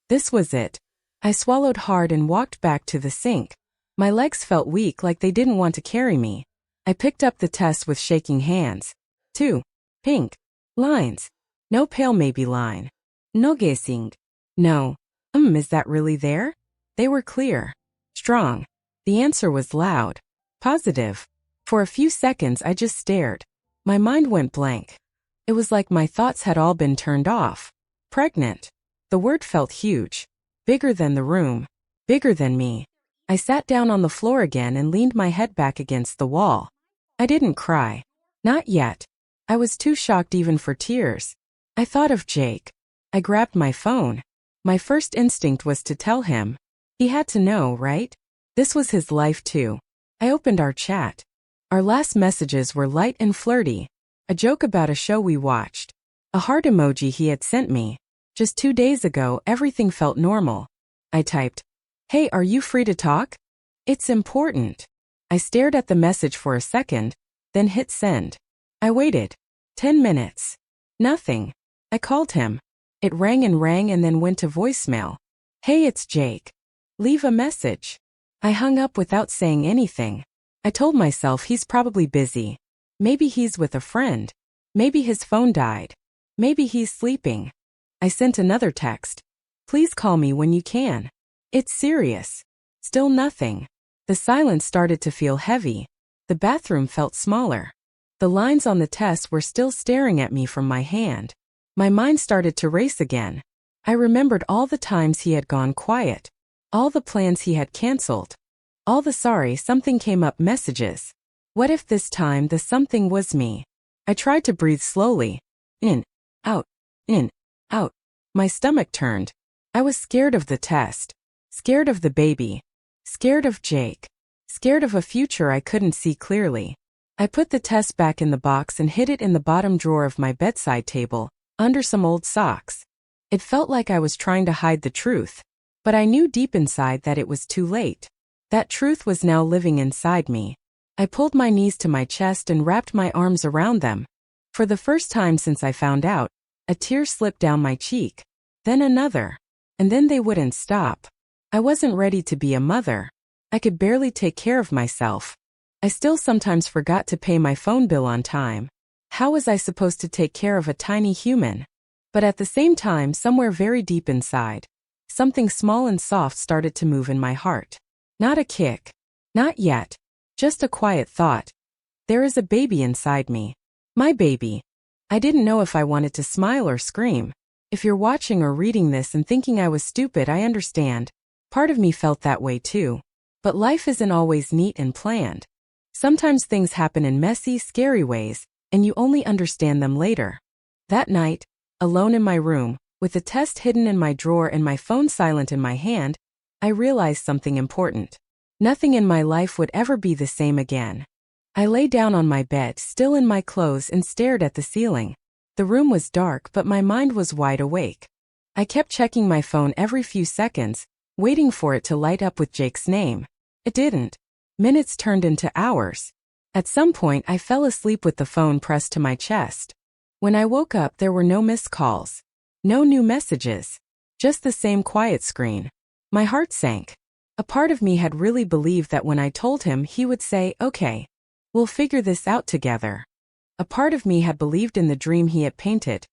This was it. I swallowed hard and walked back to the sink. My legs felt weak, like they didn't want to carry me. I picked up the test with shaking hands. 2 pink lines. No pale maybe line. No guessing. No. Is that really there? They were clear. Strong. The answer was loud. Positive. For a few seconds I just stared. My mind went blank. It was like my thoughts had all been turned off. Pregnant. The word felt huge. Bigger than the room. Bigger than me. I sat down on the floor again and leaned my head back against the wall. I didn't cry. Not yet. I was too shocked even for tears. I thought of Jake. I grabbed my phone. My first instinct was to tell him. He had to know, right? This was his life too. I opened our chat. Our last messages were light and flirty. A joke about a show we watched. A heart emoji he had sent me. Just 2 days ago, everything felt normal. I typed, "Hey, are you free to talk? It's important." I stared at the message for a second, then hit send. I waited. 10 minutes. Nothing. I called him. It rang and then went to voicemail. "Hey, it's Jake. Leave a message." I hung up without saying anything. I told myself he's probably busy. Maybe he's with a friend. Maybe his phone died. Maybe he's sleeping. I sent another text. "Please call me when you can. It's serious." Still nothing. The silence started to feel heavy. The bathroom felt smaller. The lines on the test were still staring at me from my hand. My mind started to race again. I remembered all the times he had gone quiet. All the plans he had canceled. All the sorry something came up messages. What if this time the something was me? I tried to breathe slowly. In, out, in, out. My stomach turned. I was scared of the test. Scared of the baby. Scared of Jake. Scared of a future I couldn't see clearly. I put the test back in the box and hid it in the bottom drawer of my bedside table, under some old socks. It felt like I was trying to hide the truth, but I knew deep inside that it was too late. That truth was now living inside me. I pulled my knees to my chest and wrapped my arms around them. For the first time since I found out, a tear slipped down my cheek. Then another. And then they wouldn't stop. I wasn't ready to be a mother. I could barely take care of myself. I still sometimes forgot to pay my phone bill on time. How was I supposed to take care of a tiny human? But at the same time, somewhere very deep inside, something small and soft started to move in my heart. Not a kick. Not yet. Just a quiet thought. There is a baby inside me. My baby. I didn't know if I wanted to smile or scream. If you're watching or reading this and thinking I was stupid, I understand. Part of me felt that way too. But life isn't always neat and planned. Sometimes things happen in messy, scary ways, and you only understand them later. That night, alone in my room, with the test hidden in my drawer and my phone silent in my hand, I realized something important. Nothing in my life would ever be the same again. I lay down on my bed, still in my clothes, and stared at the ceiling. The room was dark, but my mind was wide awake. I kept checking my phone every few seconds, waiting for it to light up with Jake's name. It didn't. Minutes turned into hours. At some point, I fell asleep with the phone pressed to my chest. When I woke up, there were no missed calls. No new messages. Just the same quiet screen. My heart sank. A part of me had really believed that when I told him, he would say, "Okay, we'll figure this out together." A part of me had believed in the dream he had painted.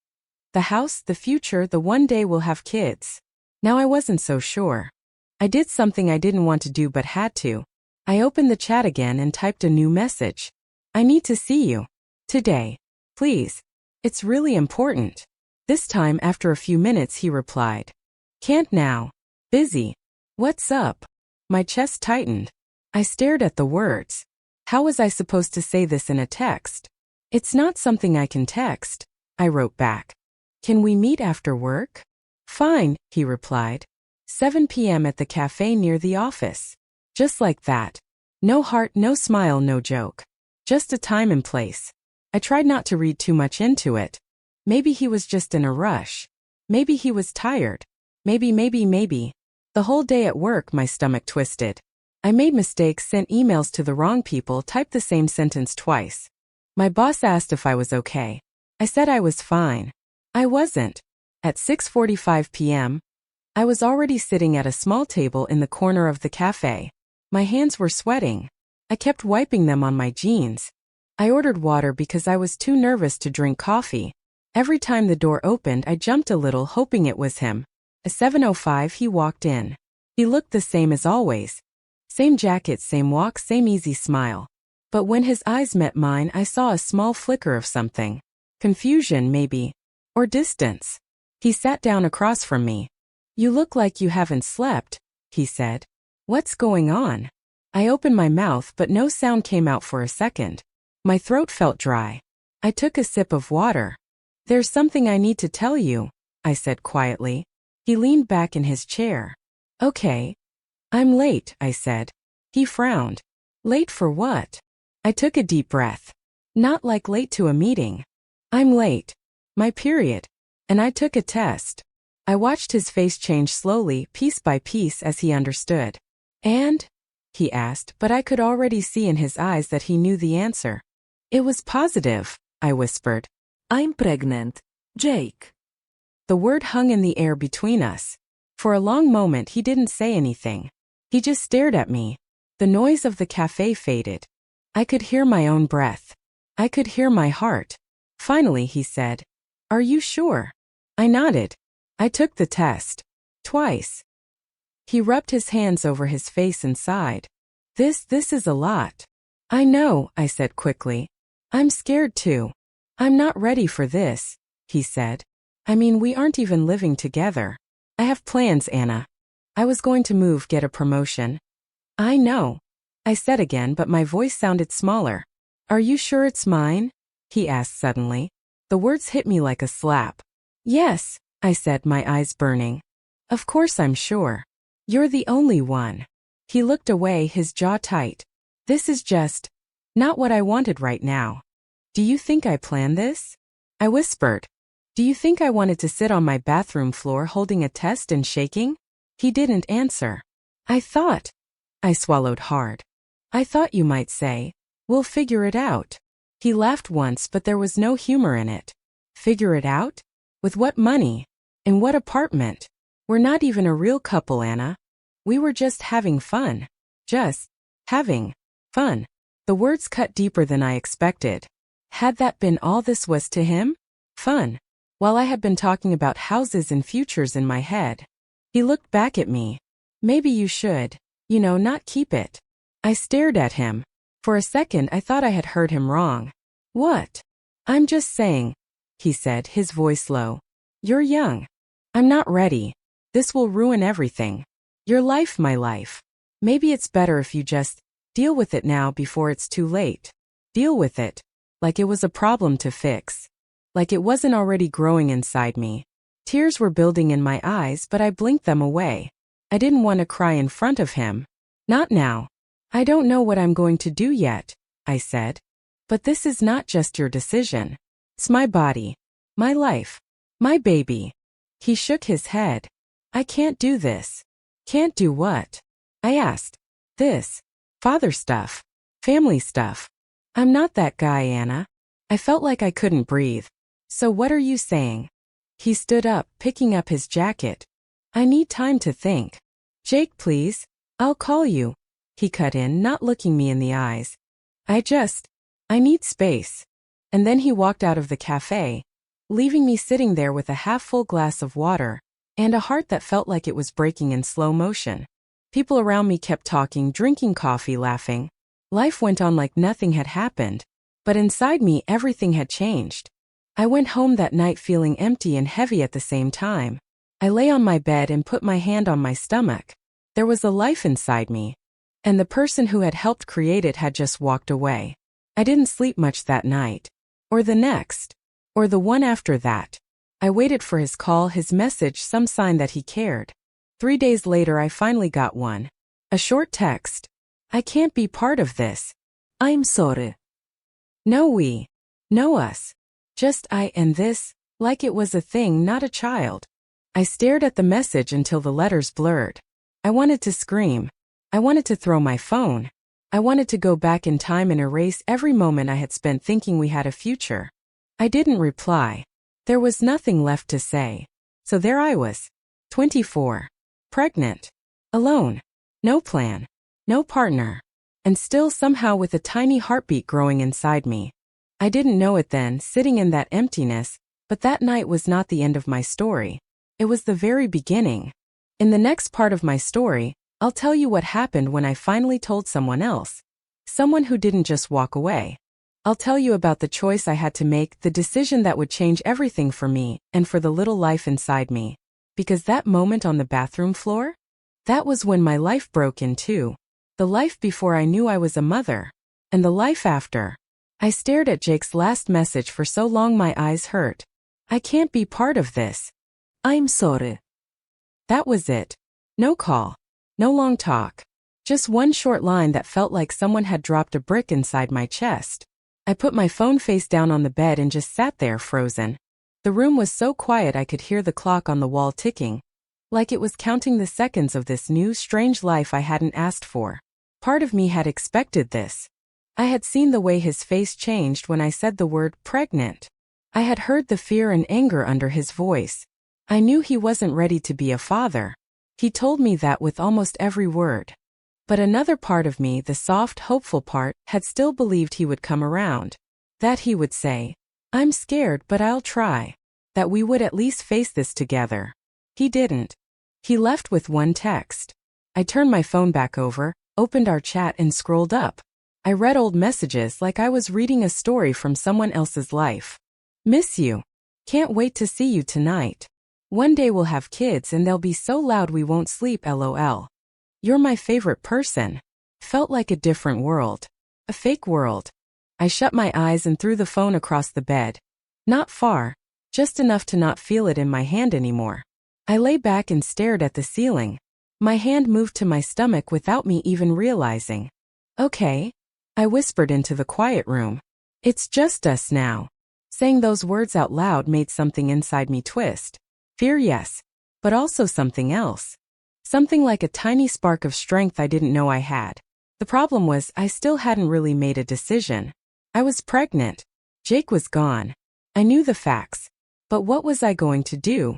The house, the future, the one day we'll have kids. Now I wasn't so sure. I did something I didn't want to do but had to. I opened the chat again and typed a new message. "I need to see you. Today. Please. It's really important." This time, after a few minutes, he replied. "Can't now. Busy. What's up?" My chest tightened. I stared at the words. How was I supposed to say this in a text? "It's not something I can text," I wrote back. "Can we meet after work?" "Fine," he replied. 7 p.m. at the cafe near the office. Just like that. No heart, no smile, no joke. Just a time and place. I tried not to read too much into it. Maybe he was just in a rush. Maybe he was tired. Maybe. The whole day at work, my stomach twisted. I made mistakes, sent emails to the wrong people, typed the same sentence twice. My boss asked if I was okay. I said I was fine. I wasn't. At 6:45 p.m., I was already sitting at a small table in the corner of the cafe. My hands were sweating. I kept wiping them on my jeans. I ordered water because I was too nervous to drink coffee. Every time the door opened, I jumped a little, hoping it was him. At 7:05, he walked in. He looked the same as always. Same jacket, same walk, same easy smile. But when his eyes met mine, I saw a small flicker of something. Confusion, maybe. Or distance. He sat down across from me. "You look like you haven't slept," he said. "What's going on?" I opened my mouth, but no sound came out for a second. My throat felt dry. I took a sip of water. "There's something I need to tell you," I said quietly. He leaned back in his chair. "Okay." "I'm late," I said. He frowned. "Late for what?" I took a deep breath. "Not like late to a meeting. I'm late. My period. And I took a test." I watched his face change slowly, piece by piece, as he understood. "And?" he asked, but I could already see in his eyes that he knew the answer. "It was positive," I whispered. "I'm pregnant, Jake." The word hung in the air between us. For a long moment he didn't say anything. He just stared at me. The noise of the cafe faded. I could hear my own breath. I could hear my heart. Finally he said, "Are you sure?" I nodded. "I took the test. Twice." He rubbed his hands over his face and sighed. This is a lot." "I know," I said quickly. "I'm scared too. I'm not ready for this," he said. "I mean, we aren't even living together. I have plans, Anna. I was going to move, get a promotion." "I know," I said again, but my voice sounded smaller. "Are you sure it's mine?" he asked suddenly. The words hit me like a slap. "Yes," I said, my eyes burning. "Of course I'm sure. You're the only one." He looked away, his jaw tight. "This is just not what I wanted right now." "Do you think I planned this?" I whispered. "Do you think I wanted to sit on my bathroom floor holding a test and shaking?" He didn't answer. I swallowed hard. "I thought you might say, 'We'll figure it out.'" He laughed once, but there was no humor in it. "Figure it out? With what money? In what apartment? We're not even a real couple, Anna. We were just having fun. Just having fun." The words cut deeper than I expected. Had that been all this was to him? Fun. While I had been talking about houses and futures in my head. He looked back at me. "Maybe you should, not keep it." I stared at him. For a second I thought I had heard him wrong. "What?" "I'm just saying," he said, his voice low. "You're young. I'm not ready. This will ruin everything. Your life, my life. Maybe it's better if you just deal with it now before it's too late. Deal with it. Like it was a problem to fix. Like it wasn't already growing inside me." Tears were building in my eyes, but I blinked them away. I didn't want to cry in front of him. "Not now. I don't know what I'm going to do yet," I said. "But this is not just your decision. It's my body. My life. My baby." He shook his head. "I can't do this." "Can't do what?" I asked. "This. Father stuff. Family stuff. I'm not that guy, Anna." I felt like I couldn't breathe. "So what are you saying?" He stood up, picking up his jacket. "I need time to think." "Jake, please. I'll call you," he cut in, not looking me in the eyes. I need space." And then he walked out of the cafe, leaving me sitting there with a half-full glass of water and a heart that felt like it was breaking in slow motion. People around me kept talking, drinking coffee, laughing. Life went on like nothing had happened. But inside me, everything had changed. I went home that night feeling empty and heavy at the same time. I lay on my bed and put my hand on my stomach. There was a life inside me. And the person who had helped create it had just walked away. I didn't sleep much that night. Or the next. Or the one after that. I waited for his call, his message, some sign that he cared. 3 days later I finally got one. A short text. "I can't be part of this. I'm sorry. No we. No us. Just I and this," like it was a thing, not a child. I stared at the message until the letters blurred. I wanted to scream. I wanted to throw my phone. I wanted to go back in time and erase every moment I had spent thinking we had a future. I didn't reply. There was nothing left to say. So there I was. 24. Pregnant. Alone. No plan. No partner. And still somehow with a tiny heartbeat growing inside me. I didn't know it then, sitting in that emptiness, but that night was not the end of my story. It was the very beginning. In the next part of my story, I'll tell you what happened when I finally told someone else. Someone who didn't just walk away. I'll tell you about the choice I had to make, the decision that would change everything for me and for the little life inside me. Because that moment on the bathroom floor? That was when my life broke in two. The life before I knew I was a mother. And the life after. I stared at Jake's last message for so long my eyes hurt. I can't be part of this. I'm sorry. That was it. No call. No long talk. Just one short line that felt like someone had dropped a brick inside my chest. I put my phone face down on the bed and just sat there frozen. The room was so quiet I could hear the clock on the wall ticking. Like it was counting the seconds of this new, strange life I hadn't asked for. Part of me had expected this. I had seen the way his face changed when I said the word pregnant. I had heard the fear and anger under his voice. I knew he wasn't ready to be a father. He told me that with almost every word. But another part of me, the soft, hopeful part, had still believed he would come around. That he would say, I'm scared but I'll try. That we would at least face this together. He didn't. He left with one text. I turned my phone back over, opened our chat and scrolled up. I read old messages like I was reading a story from someone else's life. Miss you. Can't wait to see you tonight. One day we'll have kids and they'll be so loud we won't sleep, lol. You're my favorite person. Felt like a different world. A fake world. I shut my eyes and threw the phone across the bed. Not far, just enough to not feel it in my hand anymore. I lay back and stared at the ceiling. My hand moved to my stomach without me even realizing. Okay. I whispered into the quiet room. It's just us now. Saying those words out loud made something inside me twist. Fear, yes, but also something else. Something like a tiny spark of strength I didn't know I had. The problem was I still hadn't really made a decision. I was pregnant. Jake was gone. I knew the facts. But what was I going to do?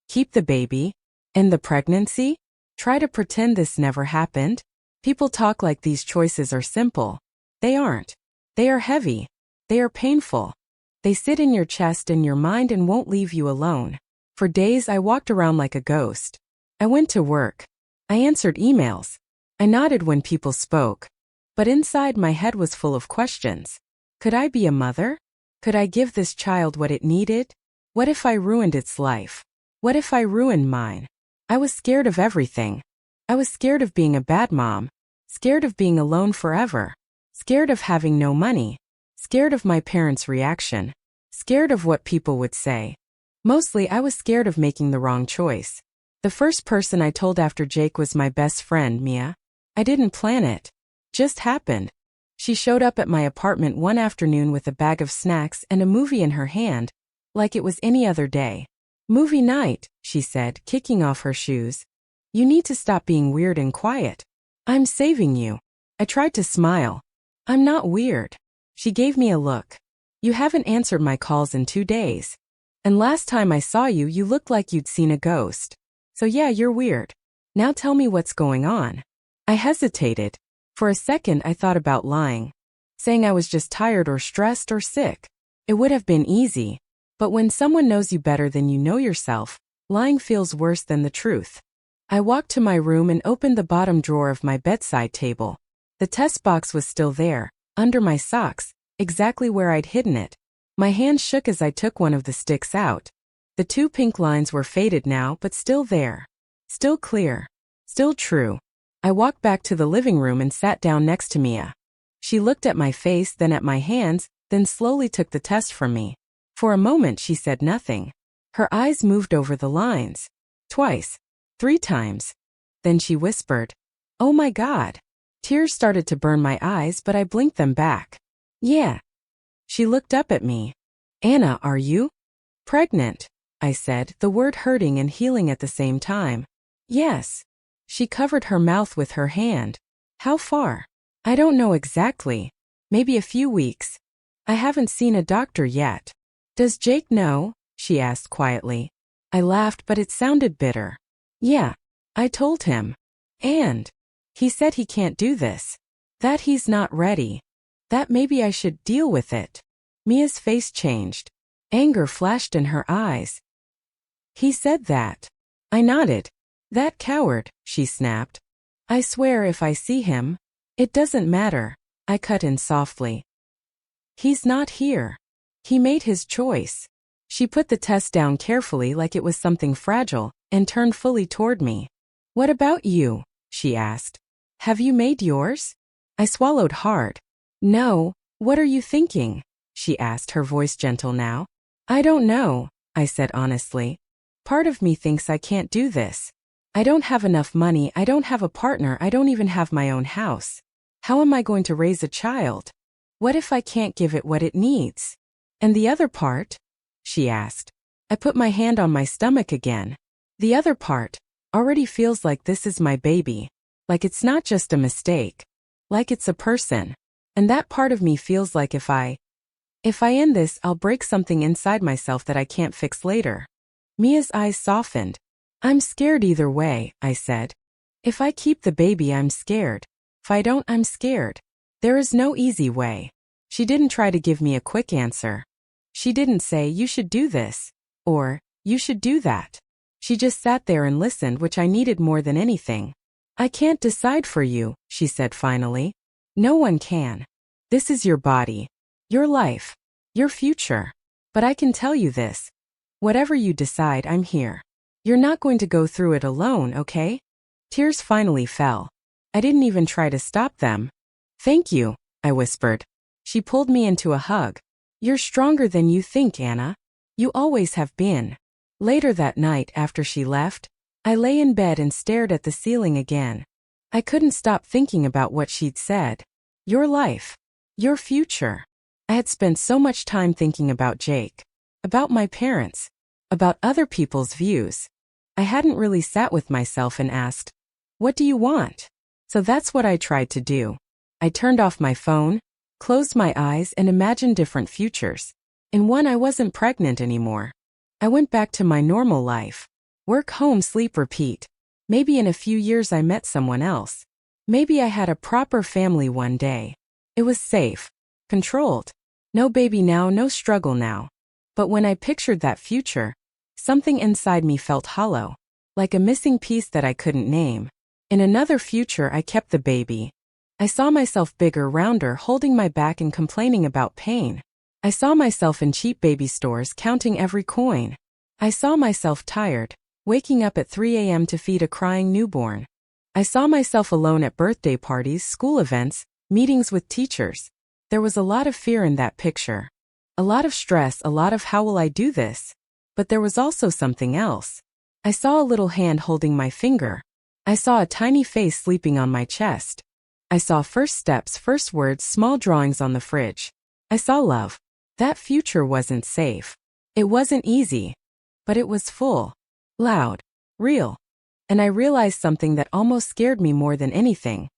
Keep the baby? End the pregnancy? Try to pretend this never happened? People talk like these choices are simple. They aren't. They are heavy. They are painful. They sit in your chest and your mind and won't leave you alone. For days I walked around like a ghost. I went to work. I answered emails. I nodded when people spoke. But inside my head was full of questions. Could I be a mother? Could I give this child what it needed? What if I ruined its life? What if I ruined mine? I was scared of everything. I was scared of being a bad mom. Scared of being alone forever. Scared of having no money. Scared of my parents' reaction. Scared of what people would say. Mostly I was scared of making the wrong choice. The first person I told after Jake was my best friend, Mia. I didn't plan it. Just happened. She showed up at my apartment one afternoon with a bag of snacks and a movie in her hand, like it was any other day. Movie night, she said, kicking off her shoes. You need to stop being weird and quiet. I'm saving you. I tried to smile. I'm not weird. She gave me a look. You haven't answered my calls in 2 days. And last time I saw you, you looked like you'd seen a ghost. So yeah, you're weird. Now tell me what's going on. I hesitated. For a second I thought about lying. Saying I was just tired or stressed or sick. It would have been easy. But when someone knows you better than you know yourself, lying feels worse than the truth. I walked to my room and opened the bottom drawer of my bedside table. The test box was still there, under my socks, exactly where I'd hidden it. My hand shook as I took one of the sticks out. The 2 pink lines were faded now, but still there. Still clear. Still true. I walked back to the living room and sat down next to Mia. She looked at my face, then at my hands, then slowly took the test from me. For a moment she said nothing. Her eyes moved over the lines. Twice. 3 times. Then she whispered, "Oh my God." Tears started to burn my eyes, but I blinked them back. "Yeah." She looked up at me. "Anna, are you pregnant?" I said, the word hurting and healing at the same time. "Yes." She covered her mouth with her hand. "How far?" "I don't know exactly. Maybe a few weeks. I haven't seen a doctor yet." "Does Jake know?" she asked quietly. I laughed, but it sounded bitter. Yeah, I told him. And he said he can't do this. That he's not ready. That maybe I should deal with it. Mia's face changed. Anger flashed in her eyes. He said that. I nodded. That coward, she snapped. I swear if I see him, it doesn't matter, I cut in softly. He's not here. He made his choice. She put the test down carefully like it was something fragile, and turned fully toward me. What about you? She asked. Have you made yours? I swallowed hard. No, what are you thinking? She asked, her voice gentle now. I don't know, I said honestly. Part of me thinks I can't do this. I don't have enough money, I don't have a partner, I don't even have my own house. How am I going to raise a child? What if I can't give it what it needs? And the other part? She asked. I put my hand on my stomach again. The other part already feels like this is my baby. Like it's not just a mistake. Like it's a person. And that part of me feels like if I end this, I'll break something inside myself that I can't fix later. Mia's eyes softened. I'm scared either way, I said. If I keep the baby, I'm scared. If I don't, I'm scared. There is no easy way. She didn't try to give me a quick answer. She didn't say, you should do this, or, you should do that. She just sat there and listened, which I needed more than anything. I can't decide for you, she said finally. No one can. This is your body, your life, your future. But I can tell you this. Whatever you decide, I'm here. You're not going to go through it alone, okay? Tears finally fell. I didn't even try to stop them. Thank you, I whispered. She pulled me into a hug. You're stronger than you think, Anna. You always have been. Later that night, after she left, I lay in bed and stared at the ceiling again. I couldn't stop thinking about what she'd said. Your life. Your future. I had spent so much time thinking about Jake. About my parents. About other people's views. I hadn't really sat with myself and asked, what do you want? So that's what I tried to do. I turned off my phone, closed my eyes, and imagined different futures. In one, I wasn't pregnant anymore. I went back to my normal life. Work, home, sleep, repeat. Maybe in a few years I met someone else. Maybe I had a proper family one day. It was safe. Controlled. No baby now, no struggle now. But when I pictured that future, something inside me felt hollow. Like a missing piece that I couldn't name. In another future, I kept the baby. I saw myself bigger, rounder, holding my back and complaining about pain. I saw myself in cheap baby stores counting every coin. I saw myself tired, waking up at 3 a.m. to feed a crying newborn. I saw myself alone at birthday parties, school events, meetings with teachers. There was a lot of fear in that picture. A lot of stress, a lot of how will I do this? But there was also something else. I saw a little hand holding my finger. I saw a tiny face sleeping on my chest. I saw first steps, first words, small drawings on the fridge. I saw love. That future wasn't safe. It wasn't easy. But it was full. Loud. Real. And I realized something that almost scared me more than anything.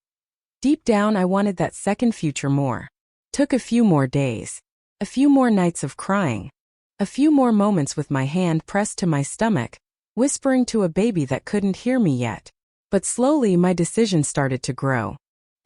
Deep down, I wanted that second future more. Took a few more days. A few more nights of crying. A few more moments with my hand pressed to my stomach, whispering to a baby that couldn't hear me yet. But slowly my decision started to grow.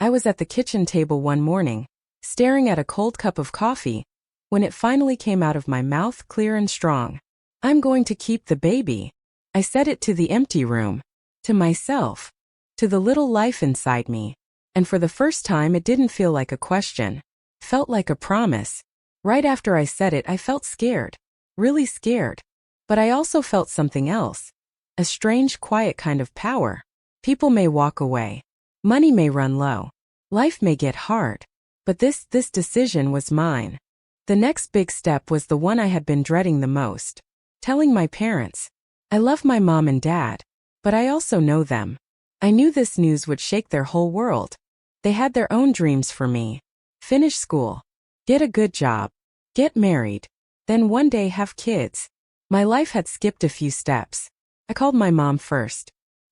I was at the kitchen table one morning, staring at a cold cup of coffee, when it finally came out of my mouth clear and strong. I'm going to keep the baby. I said it to the empty room. To myself. To the little life inside me. And for the first time it didn't feel like a question. Felt like a promise. Right after I said it, I felt scared. Really scared. But I also felt something else. A strange, quiet kind of power. People may walk away. Money may run low. Life may get hard. But this decision was mine. The next big step was the one I had been dreading the most. Telling my parents. I love my mom and dad. But I also know them. I knew this news would shake their whole world. They had their own dreams for me. Finish school. Get a good job. Get married. Then one day have kids. My life had skipped a few steps. I called my mom first.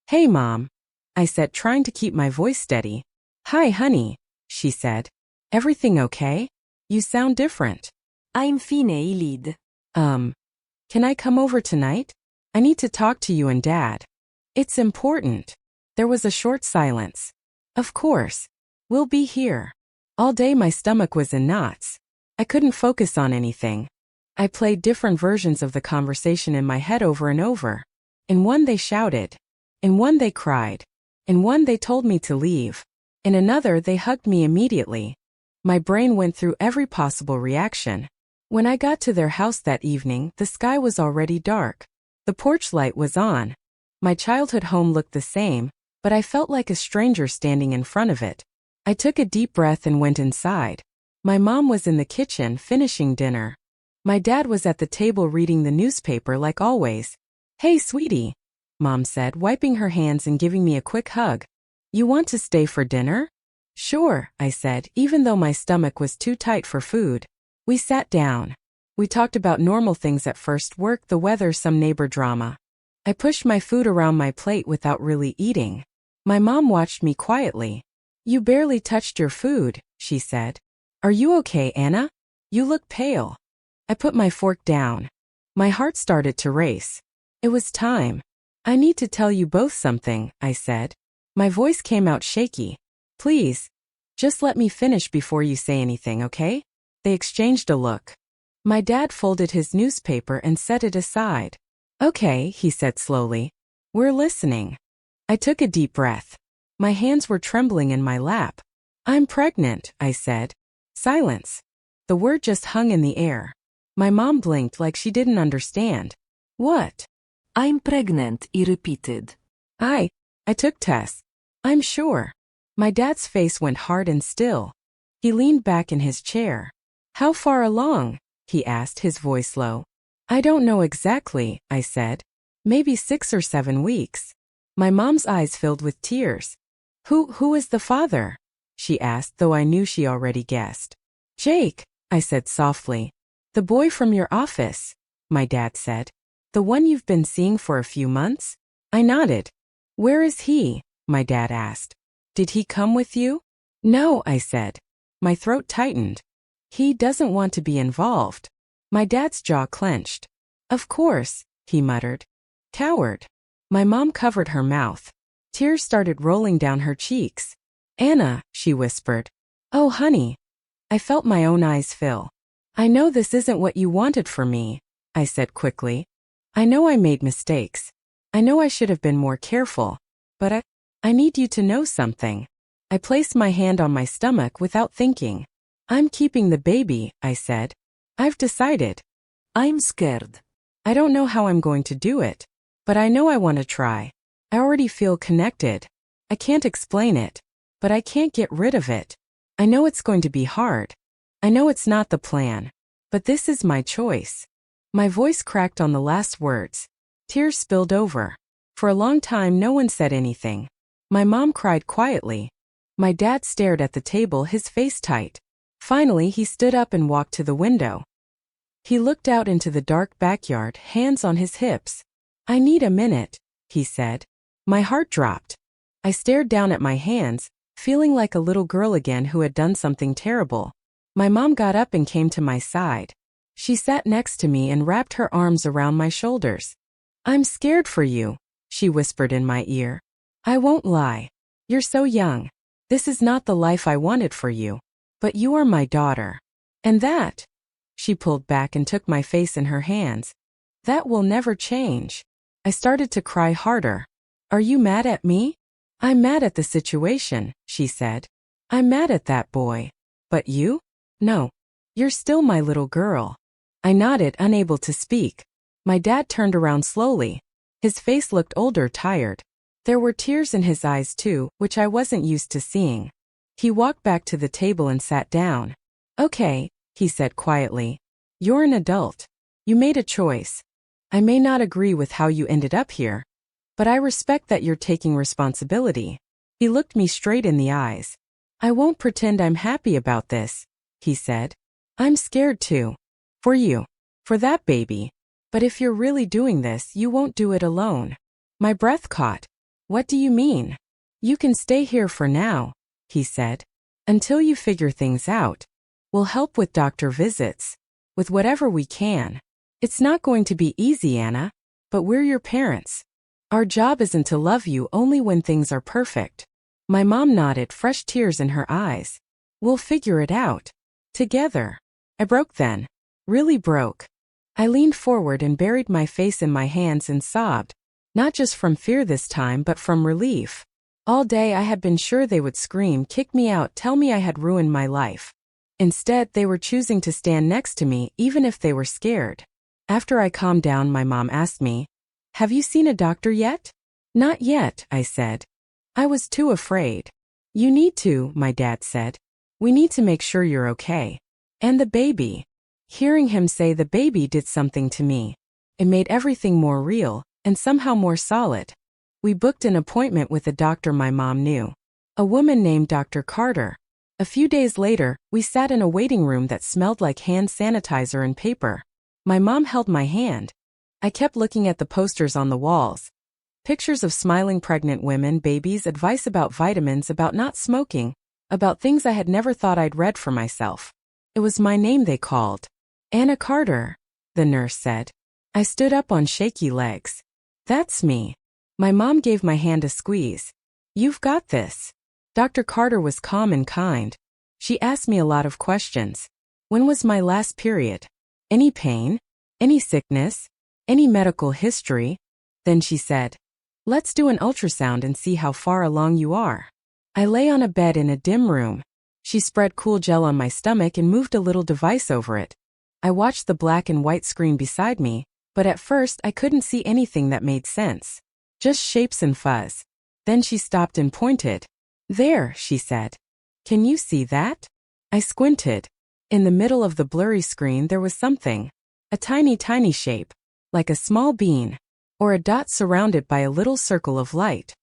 Hey mom. I said, trying to keep my voice steady. Hi honey, she said. Everything okay? You sound different. I'm fine, Elid. Can I come over tonight? I need to talk to you and dad. It's important. There was a short silence. Of course. We'll be here. All day my stomach was in knots. I couldn't focus on anything. I played different versions of the conversation in my head over and over. In one they shouted. In one they cried. In one they told me to leave. In another they hugged me immediately. My brain went through every possible reaction. When I got to their house that evening, the sky was already dark. The porch light was on. My childhood home looked the same, but I felt like a stranger standing in front of it. I took a deep breath and went inside. My mom was in the kitchen finishing dinner. My dad was at the table reading the newspaper like always. "Hey, sweetie," Mom said, wiping her hands and giving me a quick hug. "You want to stay for dinner?" "Sure," I said, even though my stomach was too tight for food. We sat down. We talked about normal things at first: work, the weather, some neighbor drama. I pushed my food around my plate without really eating. My mom watched me quietly. "You barely touched your food," she said. "Are you okay, Anna? You look pale." I put my fork down. My heart started to race. It was time. "I need to tell you both something," I said. My voice came out shaky. "Please, just let me finish before you say anything, okay?" They exchanged a look. My dad folded his newspaper and set it aside. "Okay," he said slowly. "We're listening." I took a deep breath. My hands were trembling in my lap. "I'm pregnant," I said. Silence. The word just hung in the air. My mom blinked like she didn't understand. "What?" I'm pregnant, he repeated. I took Tess. "I'm sure." My dad's face went hard and still. He leaned back in his chair. "How far along?" he asked, his voice low. "I don't know exactly," I said. "Maybe 6 or 7 weeks." My mom's eyes filled with tears. Who is the father?" she asked, though I knew she already guessed. "Jake," I said softly. "The boy from your office," my dad said. "The one you've been seeing for a few months?" I nodded. "Where is he?" my dad asked. "Did he come with you?" "No," I said. My throat tightened. "He doesn't want to be involved." My dad's jaw clenched. "Of course," he muttered. "Coward." My mom covered her mouth. Tears started rolling down her cheeks. "Anna," she whispered. "Oh, honey." I felt my own eyes fill. "I know this isn't what you wanted for me," I said quickly. "I know I made mistakes. I know I should have been more careful. But I need you to know something." I placed my hand on my stomach without thinking. "I'm keeping the baby," I said. "I've decided." I'm scared. I don't know how I'm going to do it. But I know I want to try. I already feel connected. I can't explain it. But I can't get rid of it. I know it's going to be hard. I know it's not the plan. But this is my choice. My voice cracked on the last words. Tears spilled over. For a long time no one said anything. My mom cried quietly. My dad stared at the table, his face tight. Finally he stood up and walked to the window. He looked out into the dark backyard, hands on his hips. "I need a minute," he said. My heart dropped. I stared down at my hands, feeling like a little girl again who had done something terrible. My mom got up and came to my side. She sat next to me and wrapped her arms around my shoulders. "I'm scared for you," she whispered in my ear. "I won't lie. You're so young. This is not the life I wanted for you. But you are my daughter. And that," she pulled back and took my face in her hands, "that will never change." I started to cry harder. "Are you mad at me?" "I'm mad at the situation," she said. "I'm mad at that boy. But you? No. You're still my little girl." I nodded, unable to speak. My dad turned around slowly. His face looked older, tired. There were tears in his eyes too, which I wasn't used to seeing. He walked back to the table and sat down. "Okay," he said quietly. "You're an adult. You made a choice. I may not agree with how you ended up here, but I respect that you're taking responsibility." He looked me straight in the eyes. "I won't pretend I'm happy about this," he said. "I'm scared too. For you. For that baby. But if you're really doing this, you won't do it alone." My breath caught. "What do you mean?" "You can stay here for now," he said. "Until you figure things out. We'll help with doctor visits. With whatever we can. It's not going to be easy, Anna. But we're your parents. Our job isn't to love you only when things are perfect. My mom nodded, fresh tears in her eyes. We'll figure it out. Together. I broke then. Really broke. I leaned forward and buried my face in my hands and sobbed. Not just from fear this time, but from relief. All day I had been sure they would scream, kick me out, tell me I had ruined my life. Instead, they were choosing to stand next to me, even if they were scared. After I calmed down, my mom asked me, "Have you seen a doctor yet?" "Not yet," I said. I was too afraid. "You need to," my dad said. "We need to make sure you're okay. And the baby." Hearing him say the baby did something to me. It made everything more real, and somehow more solid. We booked an appointment with a doctor my mom knew. A woman named Dr. Carter. A few days later, we sat in a waiting room that smelled like hand sanitizer and paper. My mom held my hand. I kept looking at the posters on the walls. Pictures of smiling pregnant women, babies, advice about vitamins, about not smoking, about things I had never thought I'd read for myself. It was my name they called. "Anna Carter," the nurse said. I stood up on shaky legs. "That's me." My mom gave my hand a squeeze. "You've got this." Dr. Carter was calm and kind. She asked me a lot of questions. When was my last period? Any pain? Any sickness? Any medical history? Then she said, "Let's do an ultrasound and see how far along you are." I lay on a bed in a dim room. She spread cool gel on my stomach and moved a little device over it. I watched the black and white screen beside me, but at first I couldn't see anything that made sense. Just shapes and fuzz. Then she stopped and pointed. "There," she said. "Can you see that?" I squinted. In the middle of the blurry screen there was something. A tiny, tiny shape. Like a small bean. Or a dot surrounded by a little circle of light.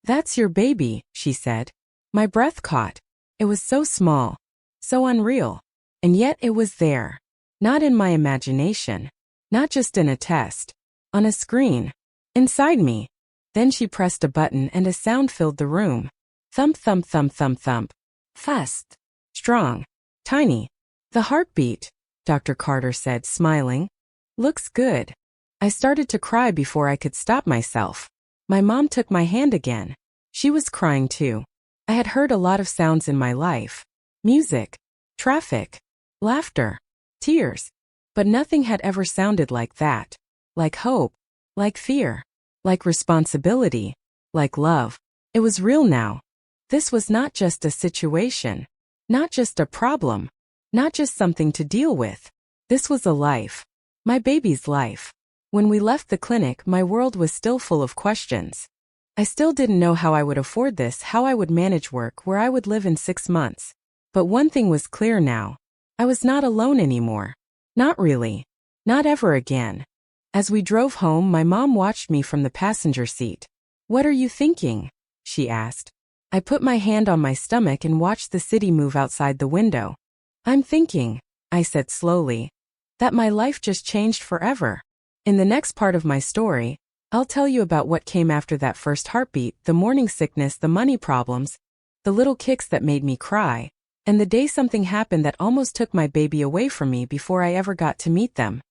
"That's your baby," she said. My breath caught. It was so small. So unreal. And yet it was there. Not in my imagination. Not just in a test. On a screen. Inside me. Then she pressed a button and a sound filled the room. Thump, thump, thump, thump, thump. Fast. Strong. Tiny. "The heartbeat," Dr. Carter said, smiling. "Looks good." I started to cry before I could stop myself. My mom took my hand again. She was crying too. I had heard a lot of sounds in my life. Music. Traffic. Laughter. Tears. But nothing had ever sounded like that. Like hope. Like fear. Like responsibility. Like love. It was real now. This was not just a situation. Not just a problem. Not just something to deal with. This was a life. My baby's life. When we left the clinic, my world was still full of questions. I still didn't know how I would afford this, how I would manage work, where I would live in 6 months. But one thing was clear now. I was not alone anymore. Not really. Not ever again. As we drove home, my mom watched me from the passenger seat. "What are you thinking?" she asked. I put my hand on my stomach and watched the city move outside the window. "I'm thinking," I said slowly, "that my life just changed forever." In the next part of my story, I'll tell you about what came after that first heartbeat, the morning sickness, the money problems, the little kicks that made me cry, and the day something happened that almost took my baby away from me before I ever got to meet them.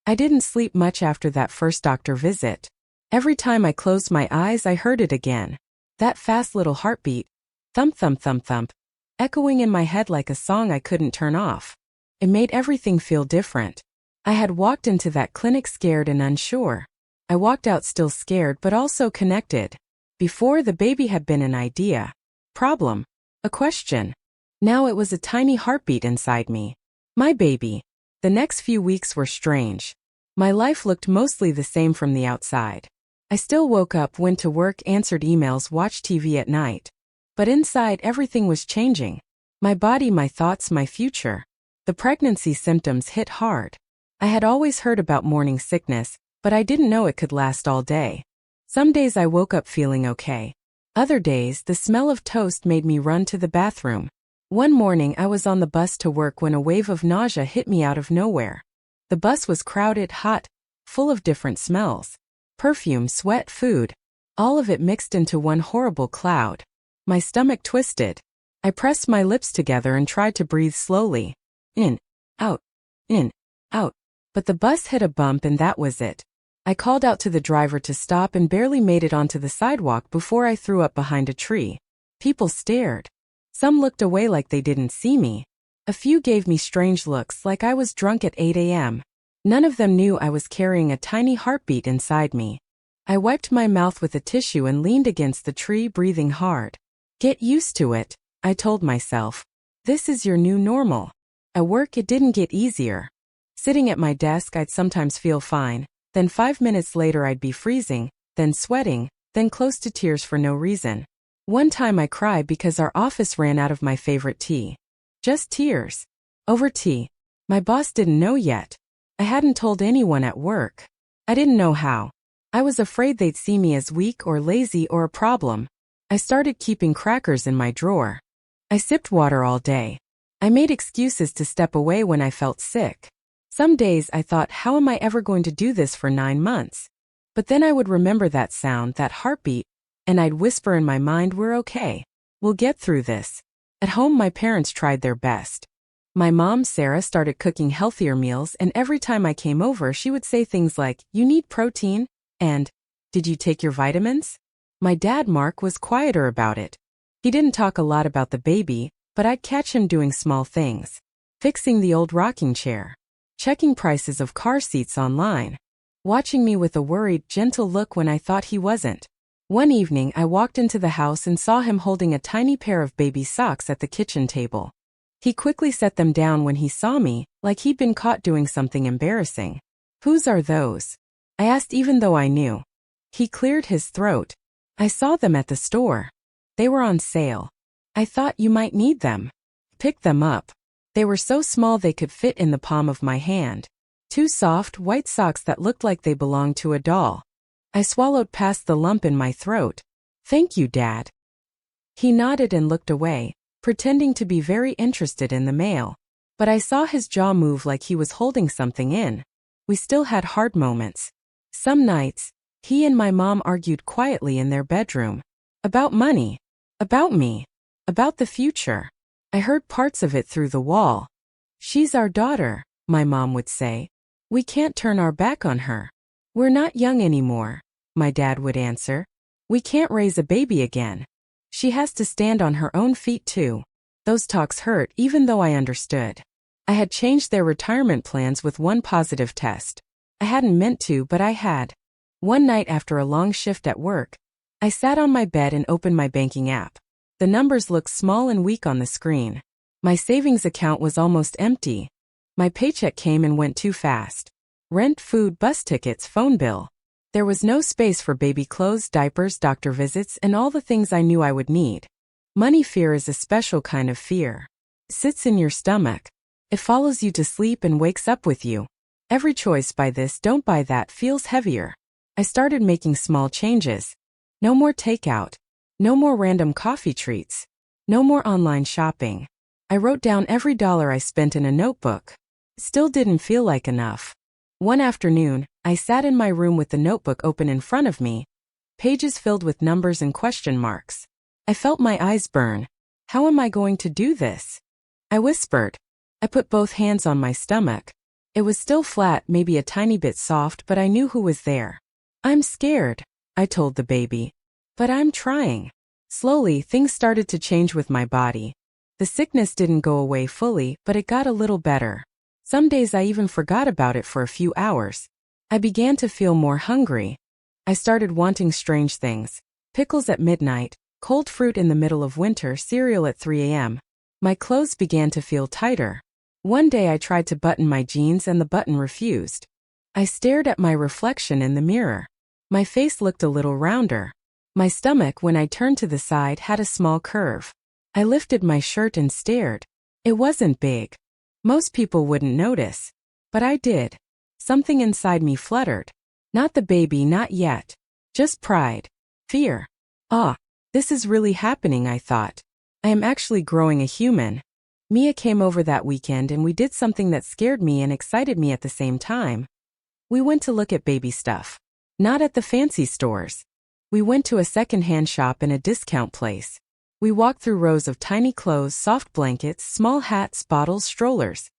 I didn't sleep much after that first doctor visit. Every time I closed my eyes, I heard it again. That fast little heartbeat, thump, thump, thump, thump, echoing in my head like a song I couldn't turn off. It made everything feel different. I had walked into that clinic scared and unsure. I walked out still scared but also connected. Before, the baby had been an idea, problem, a question. Now it was a tiny heartbeat inside me. My baby. The next few weeks were strange. My life looked mostly the same from the outside. I still woke up, went to work, answered emails, watched TV at night. But inside, everything was changing. My body, my thoughts, my future. The pregnancy symptoms hit hard. I had always heard about morning sickness, but I didn't know it could last all day. Some days I woke up feeling okay. Other days, the smell of toast made me run to the bathroom. One morning I was on the bus to work when a wave of nausea hit me out of nowhere. The bus was crowded, hot, full of different smells. Perfume, sweat, food. All of it mixed into one horrible cloud. My stomach twisted. I pressed my lips together and tried to breathe slowly. In, out, but the bus hit a bump and that was it. I called out to the driver to stop and barely made it onto the sidewalk before I threw up behind a tree. People stared. Some looked away like they didn't see me. A few gave me strange looks like I was drunk at 8 a.m. None of them knew I was carrying a tiny heartbeat inside me. I wiped my mouth with a tissue and leaned against the tree, breathing hard. Get used to it, I told myself. This is your new normal. At work, it didn't get easier. Sitting at my desk, I'd sometimes feel fine. Then 5 minutes later I'd be freezing, then sweating, then close to tears for no reason. One time I cried because our office ran out of my favorite tea. Just tears. Over tea. My boss didn't know yet. I hadn't told anyone at work. I didn't know how. I was afraid they'd see me as weak or lazy or a problem. I started keeping crackers in my drawer. I sipped water all day. I made excuses to step away when I felt sick. Some days I thought, how am I ever going to do this for 9 months? But then I would remember that sound, that heartbeat, and I'd whisper in my mind, we're okay. We'll get through this. At home, my parents tried their best. My mom, Sarah, started cooking healthier meals, and every time I came over, she would say things like, you need protein, and, did you take your vitamins? My dad, Mark, was quieter about it. He didn't talk a lot about the baby, but I'd catch him doing small things. Fixing the old rocking chair. Checking prices of car seats online. Watching me with a worried, gentle look when I thought he wasn't. One evening, I walked into the house and saw him holding a tiny pair of baby socks at the kitchen table. He quickly set them down when he saw me, like he'd been caught doing something embarrassing. Whose are those? I asked even though I knew. He cleared his throat. I saw them at the store. They were on sale. I thought you might need them. Picked them up. They were so small they could fit in the palm of my hand. 2 soft, white socks that looked like they belonged to a doll. I swallowed past the lump in my throat. Thank you, Dad. He nodded and looked away, pretending to be very interested in the mail. But I saw his jaw move like he was holding something in. We still had hard moments. Some nights, he and my mom argued quietly in their bedroom. About money. About me. About the future. I heard parts of it through the wall. She's our daughter, my mom would say. We can't turn our back on her. We're not young anymore, my dad would answer. We can't raise a baby again. She has to stand on her own feet too. Those talks hurt even though I understood. I had changed their retirement plans with one positive test. I hadn't meant to, but I had. One night after a long shift at work, I sat on my bed and opened my banking app. The numbers looked small and weak on the screen. My savings account was almost empty. My paycheck came and went too fast. Rent, food, bus tickets, phone bill. There was no space for baby clothes, diapers, doctor visits, and all the things I knew I would need. Money fear is a special kind of fear. It sits in your stomach. It follows you to sleep and wakes up with you. Every choice, buy this, don't buy that, feels heavier. I started making small changes. No more takeout. No more random coffee treats. No more online shopping. I wrote down every dollar I spent in a notebook. Still didn't feel like enough. One afternoon, I sat in my room with the notebook open in front of me, pages filled with numbers and question marks. I felt my eyes burn. How am I going to do this? I whispered. I put both hands on my stomach. It was still flat, maybe a tiny bit soft, but I knew who was there. I'm scared, I told the baby. But I'm trying. Slowly, things started to change with my body. The sickness didn't go away fully, but it got a little better. Some days I even forgot about it for a few hours. I began to feel more hungry. I started wanting strange things. Pickles at midnight, cold fruit in the middle of winter, cereal at 3 a.m. My clothes began to feel tighter. One day I tried to button my jeans and the button refused. I stared at my reflection in the mirror. My face looked a little rounder. My stomach, when I turned to the side, had a small curve. I lifted my shirt and stared. It wasn't big. Most people wouldn't notice. But I did. Something inside me fluttered. Not the baby, not yet. Just pride. Fear. Ah, this is really happening, I thought. I am actually growing a human. Mia came over that weekend and we did something that scared me and excited me at the same time. We went to look at baby stuff. Not at the fancy stores. We went to a second-hand shop in a discount place. We walked through rows of tiny clothes, soft blankets, small hats, bottles, strollers.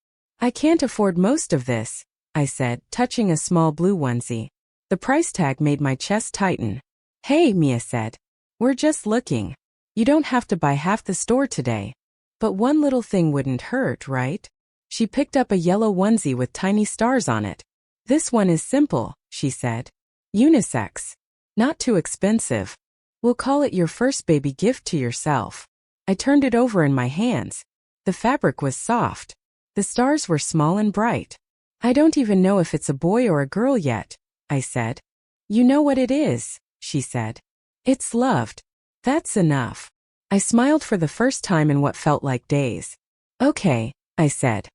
I can't afford most of this, I said, touching a small blue onesie. The price tag made my chest tighten. Hey, Mia said. We're just looking. You don't have to buy half the store today. But one little thing wouldn't hurt, right? She picked up a yellow onesie with tiny stars on it. This one is simple, she said. Unisex. Not too expensive. We'll call it your first baby gift to yourself. I turned it over in my hands. The fabric was soft. The stars were small and bright. I don't even know if it's a boy or a girl yet, I said. You know what it is, she said. It's loved. That's enough. I smiled for the first time in what felt like days. Okay, I said.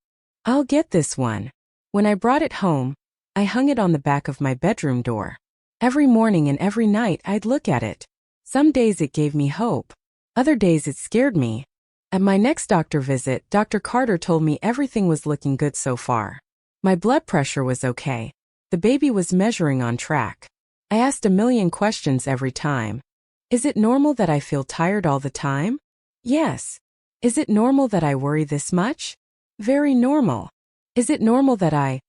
I'll get this one. When I brought it home, I hung it on the back of my bedroom door. Every morning and every night I'd look at it. Some days it gave me hope. Other days it scared me. At my next doctor visit, Dr. Carter told me everything was looking good so far. My blood pressure was okay. The baby was measuring on track. I asked a million questions every time. Is it normal that I feel tired all the time? Yes. Is it normal that I worry this much? Very normal. Is it normal that I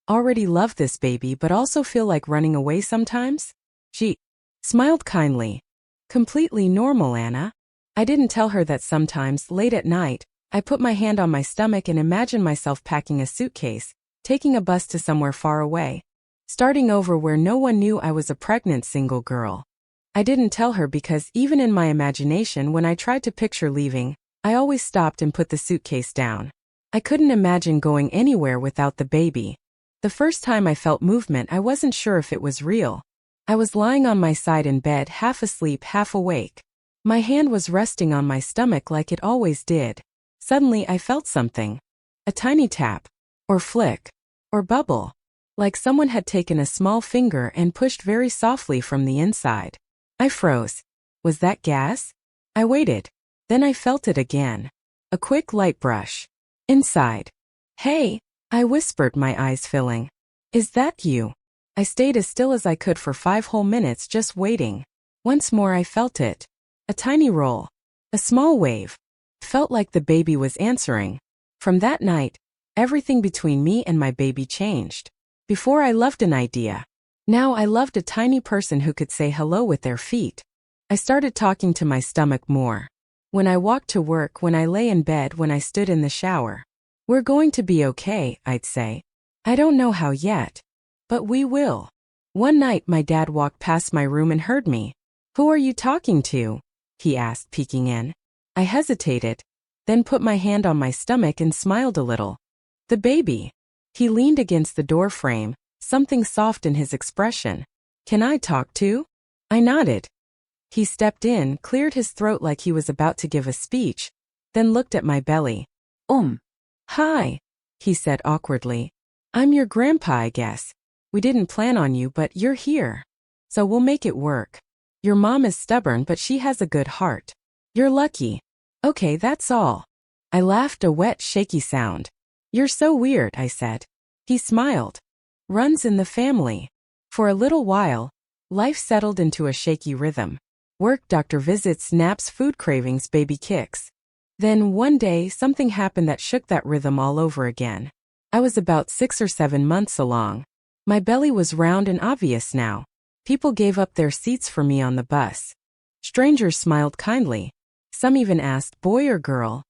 already love this baby but also feel like running away sometimes? She smiled kindly. Completely normal, Anna. I didn't tell her that sometimes, late at night, I put my hand on my stomach and imagine myself packing a suitcase, taking a bus to somewhere far away, starting over where no one knew I was a pregnant single girl. I didn't tell her because even in my imagination when I tried to picture leaving, I always stopped and put the suitcase down. I couldn't imagine going anywhere without the baby. The first time I felt movement, I wasn't sure if it was real. I was lying on my side in bed, half asleep, half awake. My hand was resting on my stomach like it always did. Suddenly I felt something. A tiny tap, or flick, or bubble. Like someone had taken a small finger and pushed very softly from the inside. I froze. Was that gas? I waited. Then I felt it again. A quick light brush. Inside. Hey, I whispered, my eyes filling. Is that you? I stayed as still as I could for 5 whole minutes just waiting. Once more I felt it. A tiny roll. A small wave. Felt like the baby was answering. From that night, everything between me and my baby changed. Before I loved an idea. Now I loved a tiny person who could say hello with their feet. I started talking to my stomach more. When I walked to work, when I lay in bed, when I stood in the shower. We're going to be okay, I'd say. I don't know how yet. But we will. One night my dad walked past my room and heard me. Who are you talking to? He asked, peeking in. I hesitated, then put my hand on my stomach and smiled a little. The baby. He leaned against the door frame, something soft in his expression. Can I talk too? I nodded. He stepped in, cleared his throat like he was about to give a speech, then looked at my belly. Hi, he said awkwardly. I'm your grandpa, I guess. We didn't plan on you, but you're here. So we'll make it work. Your mom is stubborn, but she has a good heart. You're lucky. Okay, that's all. I laughed, a wet, shaky sound. You're so weird, I said. He smiled. Runs in the family. For a little while, life settled into a shaky rhythm. Work, doctor visits, naps, food cravings, baby kicks. Then one day, something happened that shook that rhythm all over again. I was about 6 or 7 months along. My belly was round and obvious now. People gave up their seats for me on the bus. Strangers smiled kindly. Some even asked, boy or girl?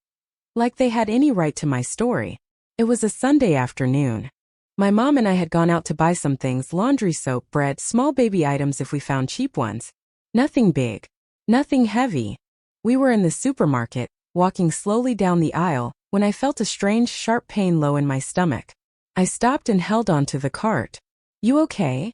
Like they had any right to my story. It was a Sunday afternoon. My mom and I had gone out to buy some things, laundry soap, bread, small baby items if we found cheap ones. Nothing big. Nothing heavy. We were in the supermarket, walking slowly down the aisle, when I felt a strange, sharp pain low in my stomach. I stopped and held on to the cart. You okay?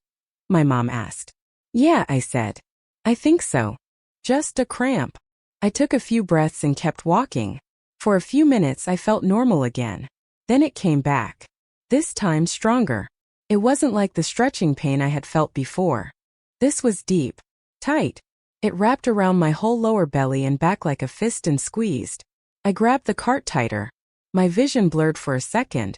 My mom asked. Yeah, I said. I think so. Just a cramp. I took a few breaths and kept walking. For a few minutes I felt normal again. Then it came back. This time stronger. It wasn't like the stretching pain I had felt before. This was deep. Tight. It wrapped around my whole lower belly and back like a fist and squeezed. I grabbed the cart tighter. My vision blurred for a second.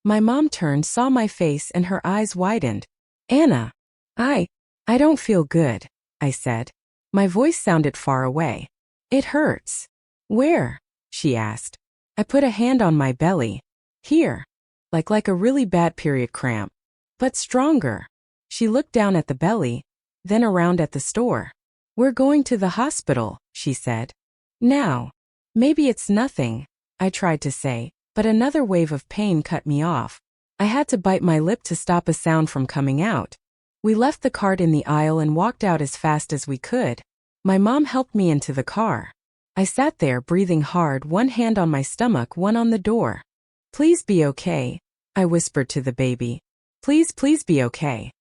My mom turned, saw my face, and her eyes widened. Anna. I don't feel good, I said. My voice sounded far away. It hurts. Where? She asked. I put a hand on my belly. Here. Like a really bad period cramp. But stronger. She looked down at the belly, then around at the store. We're going to the hospital, she said. Now. Maybe it's nothing, I tried to say, but another wave of pain cut me off. I had to bite my lip to stop a sound from coming out. We left the cart in the aisle and walked out as fast as we could. My mom helped me into the car. I sat there breathing hard, one hand on my stomach, one on the door. Please be okay, I whispered to the baby. Please, please be okay.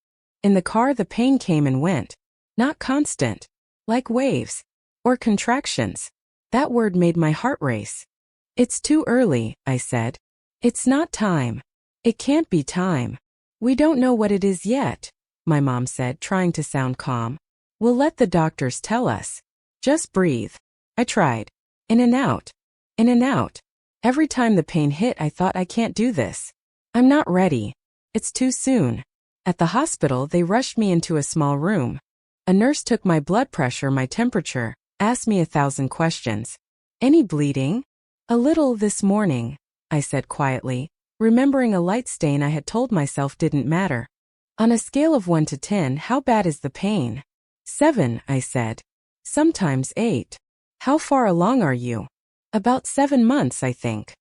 In the car the pain came and went. Not constant. Like waves. Or contractions. That word made my heart race. It's too early, I said. It's not time. It can't be time. We don't know what it is yet, my mom said, trying to sound calm. We'll let the doctors tell us. Just breathe. I tried. In and out. In and out. Every time the pain hit, I thought, I can't do this. I'm not ready. It's too soon. At the hospital, they rushed me into a small room. A nurse took my blood pressure, my temperature, asked me 1,000 questions. Any bleeding? A little this morning, I said quietly, remembering a light stain I had told myself didn't matter. On a scale of 1 to 10, how bad is the pain? 7, I said. Sometimes 8. How far along are you? About 7 months, I think.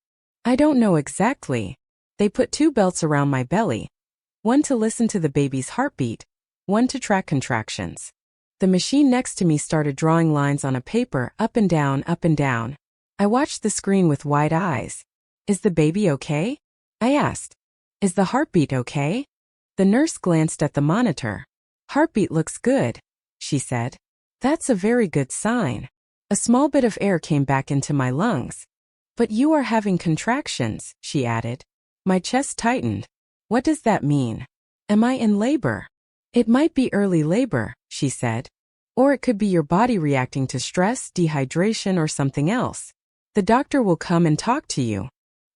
I don't know exactly. They put 2 belts around my belly. One to listen to the baby's heartbeat, one to track contractions. The machine next to me started drawing lines on a paper, up and down, up and down. I watched the screen with wide eyes. Is the baby okay? I asked. Is the heartbeat okay? The nurse glanced at the monitor. Heartbeat looks good, she said. That's a very good sign. A small bit of air came back into my lungs. But you are having contractions, she added. My chest tightened. What does that mean? Am I in labor? It might be early labor, she said. Or it could be your body reacting to stress, dehydration, or something else. The doctor will come and talk to you.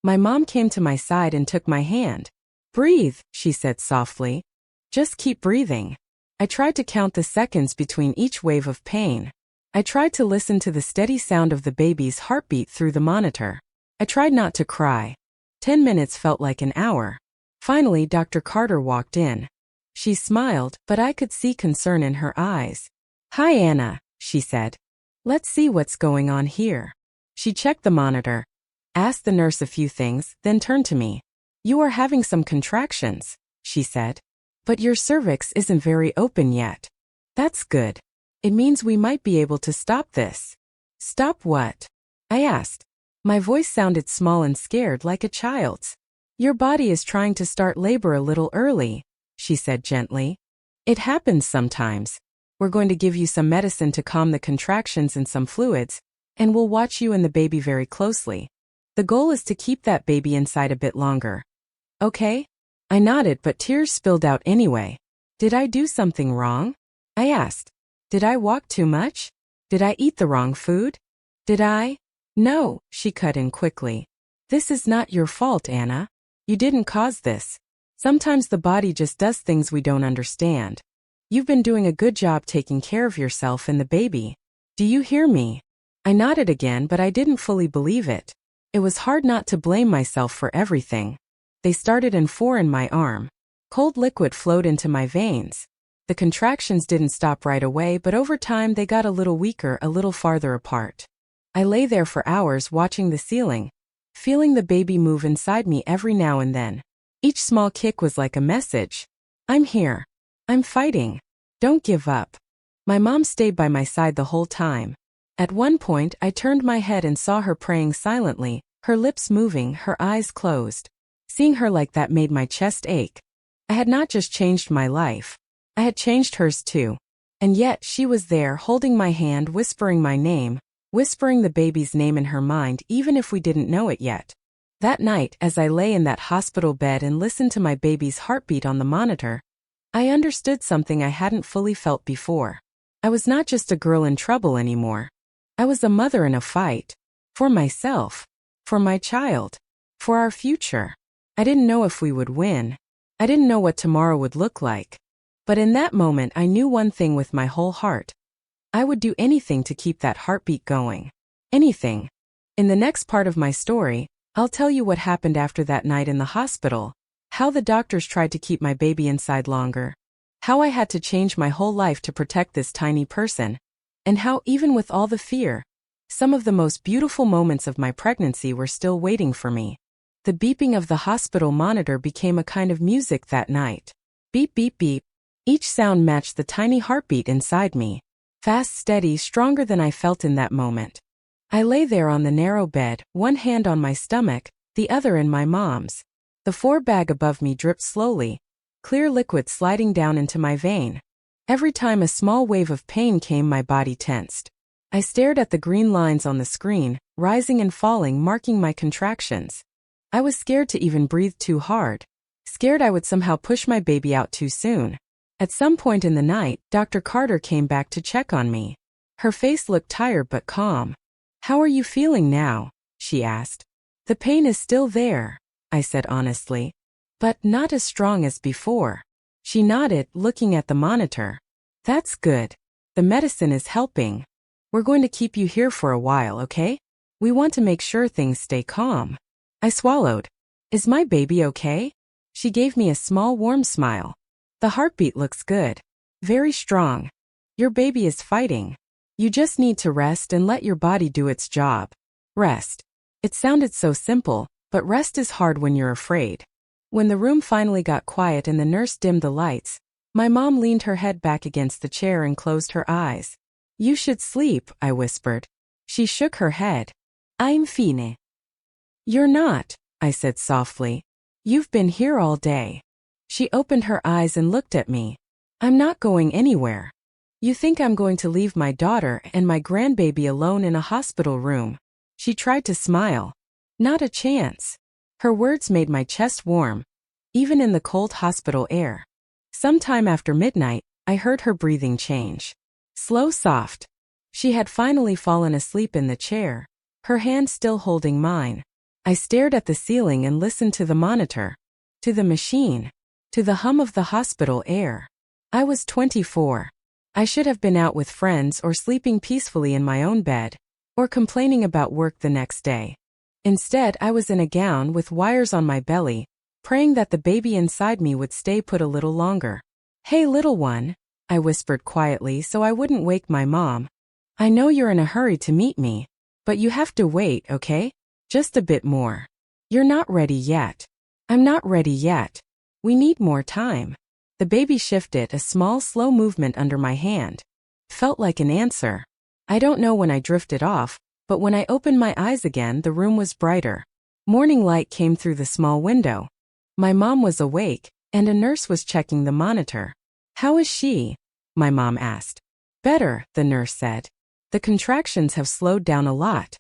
My mom came to my side and took my hand. Breathe, she said softly. Just keep breathing. I tried to count the seconds between each wave of pain. I tried to listen to the steady sound of the baby's heartbeat through the monitor. I tried not to cry. 10 minutes felt like an hour. Finally, Dr. Carter walked in. She smiled, but I could see concern in her eyes. Hi, Anna, she said. Let's see what's going on here. She checked the monitor, asked the nurse a few things, then turned to me. You are having some contractions, she said. But your cervix isn't very open yet. That's good. It means we might be able to stop this. Stop what? I asked. My voice sounded small and scared, like a child's. Your body is trying to start labor a little early, she said gently. It happens sometimes. We're going to give you some medicine to calm the contractions and some fluids, and we'll watch you and the baby very closely. The goal is to keep that baby inside a bit longer. Okay? I nodded, but tears spilled out anyway. Did I do something wrong? I asked. Did I walk too much? Did I eat the wrong food? Did I? No, she cut in quickly. This is not your fault, Anna. You didn't cause this. Sometimes the body just does things we don't understand. You've been doing a good job taking care of yourself and the baby. Do you hear me? I nodded again, but I didn't fully believe it. It was hard not to blame myself for everything. They started in 4 in my arm. Cold liquid flowed into my veins. The contractions didn't stop right away, but over time they got a little weaker, a little farther apart. I lay there for hours watching the ceiling, feeling the baby move inside me every now and then. Each small kick was like a message. I'm here. I'm fighting. Don't give up. My mom stayed by my side the whole time. At one point, I turned my head and saw her praying silently, her lips moving, her eyes closed. Seeing her like that made my chest ache. I had not just changed my life. I had changed hers too. And yet, she was there, holding my hand, whispering my name, whispering the baby's name in her mind, even if we didn't know it yet. That night, as I lay in that hospital bed and listened to my baby's heartbeat on the monitor, I understood something I hadn't fully felt before. I was not just a girl in trouble anymore. I was a mother in a fight. For myself. For my child. For our future. I didn't know if we would win. I didn't know what tomorrow would look like. But in that moment, I knew one thing with my whole heart. I would do anything to keep that heartbeat going. Anything. In the next part of my story, I'll tell you what happened after that night in the hospital, how the doctors tried to keep my baby inside longer, How I had to change my whole life to protect this tiny person. And how, even with all the fear, some of the most beautiful moments of my pregnancy were still waiting for me. The beeping of the hospital monitor became a kind of music that night. Beep, beep, beep. Each sound matched the tiny heartbeat inside me. Fast, steady, stronger than I felt in that moment. I lay there on the narrow bed, one hand on my stomach, the other in my mom's. The 4 bag above me dripped slowly, clear liquid sliding down into my vein. Every time a small wave of pain came, my body tensed. I stared at the green lines on the screen, rising and falling, marking my contractions. I was scared to even breathe too hard. Scared I would somehow push my baby out too soon. At some point in the night, Dr. Carter came back to check on me. Her face looked tired but calm. "How are you feeling now?" she asked. "The pain is still there," I said honestly. "But not as strong as before." She nodded, looking at the monitor. "That's good. The medicine is helping. We're going to keep you here for a while, okay? We want to make sure things stay calm." I swallowed. "Is my baby okay?" She gave me a small warm smile. "The heartbeat looks good. Very strong. Your baby is fighting. You just need to rest and let your body do its job." Rest. It sounded so simple, but rest is hard when you're afraid. When the room finally got quiet and the nurse dimmed the lights, my mom leaned her head back against the chair and closed her eyes. "You should sleep," I whispered. She shook her head. "I'm fine." "You're not," I said softly. "You've been here all day." She opened her eyes and looked at me. "I'm not going anywhere. You think I'm going to leave my daughter and my grandbaby alone in a hospital room?" She tried to smile. "Not a chance." Her words made my chest warm, even in the cold hospital air. Sometime after midnight, I heard her breathing change. Slow, soft. She had finally fallen asleep in the chair, her hand still holding mine. I stared at the ceiling and listened to the monitor, to the machine, to the hum of the hospital air. I was 24. I should have been out with friends or sleeping peacefully in my own bed, or complaining about work the next day. Instead, I was in a gown with wires on my belly, praying that the baby inside me would stay put a little longer. "Hey, little one," I whispered quietly so I wouldn't wake my mom. "I know you're in a hurry to meet me, but you have to wait, okay? Just a bit more. You're not ready yet." "I'm not ready yet. We need more time." The baby shifted, a small, slow movement under my hand. Felt like an answer. I don't know when I drifted off, but when I opened my eyes again, the room was brighter. Morning light came through the small window. My mom was awake, and a nurse was checking the monitor. "How is she?" my mom asked. "Better," the nurse said. "The contractions have slowed down a lot."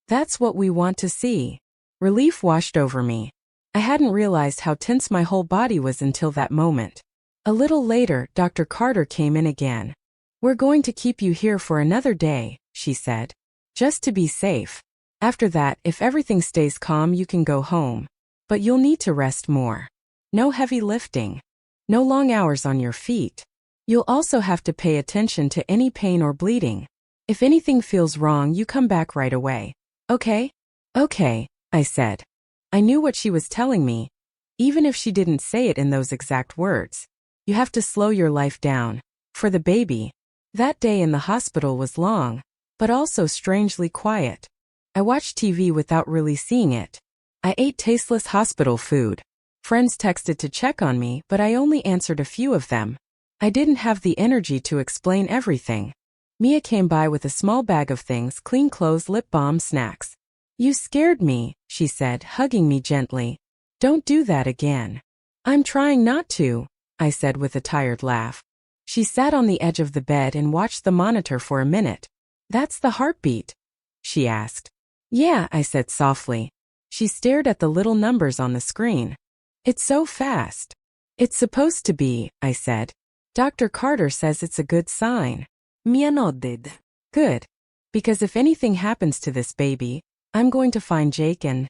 "That's what we want to see." Relief washed over me. I hadn't realized how tense my whole body was until that moment. A little later, Dr. Carter came in again. "We're going to keep you here for another day," she said. "Just to be safe. After that, if everything stays calm, you can go home. But you'll need to rest more. No heavy lifting. No long hours on your feet. You'll also have to pay attention to any pain or bleeding. If anything feels wrong, you come back right away. Okay?" "Okay," I said. I knew what she was telling me, even if she didn't say it in those exact words. You have to slow your life down. For the baby. That day in the hospital was long, but also strangely quiet. I watched TV without really seeing it. I ate tasteless hospital food. Friends texted to check on me, but I only answered a few of them. I didn't have the energy to explain everything. Mia came by with a small bag of things: clean clothes, lip balm, snacks. "You scared me," she said, hugging me gently. "Don't do that again." "I'm trying not to," I said with a tired laugh. She sat on the edge of the bed and watched the monitor for a minute. "That's the heartbeat?" she asked. "Yeah," I said softly. She stared at the little numbers on the screen. "It's so fast." "It's supposed to be," I said. "Dr. Carter says it's a good sign." Mia nodded. "Good. Because if anything happens to this baby, I'm going to find Jake and..."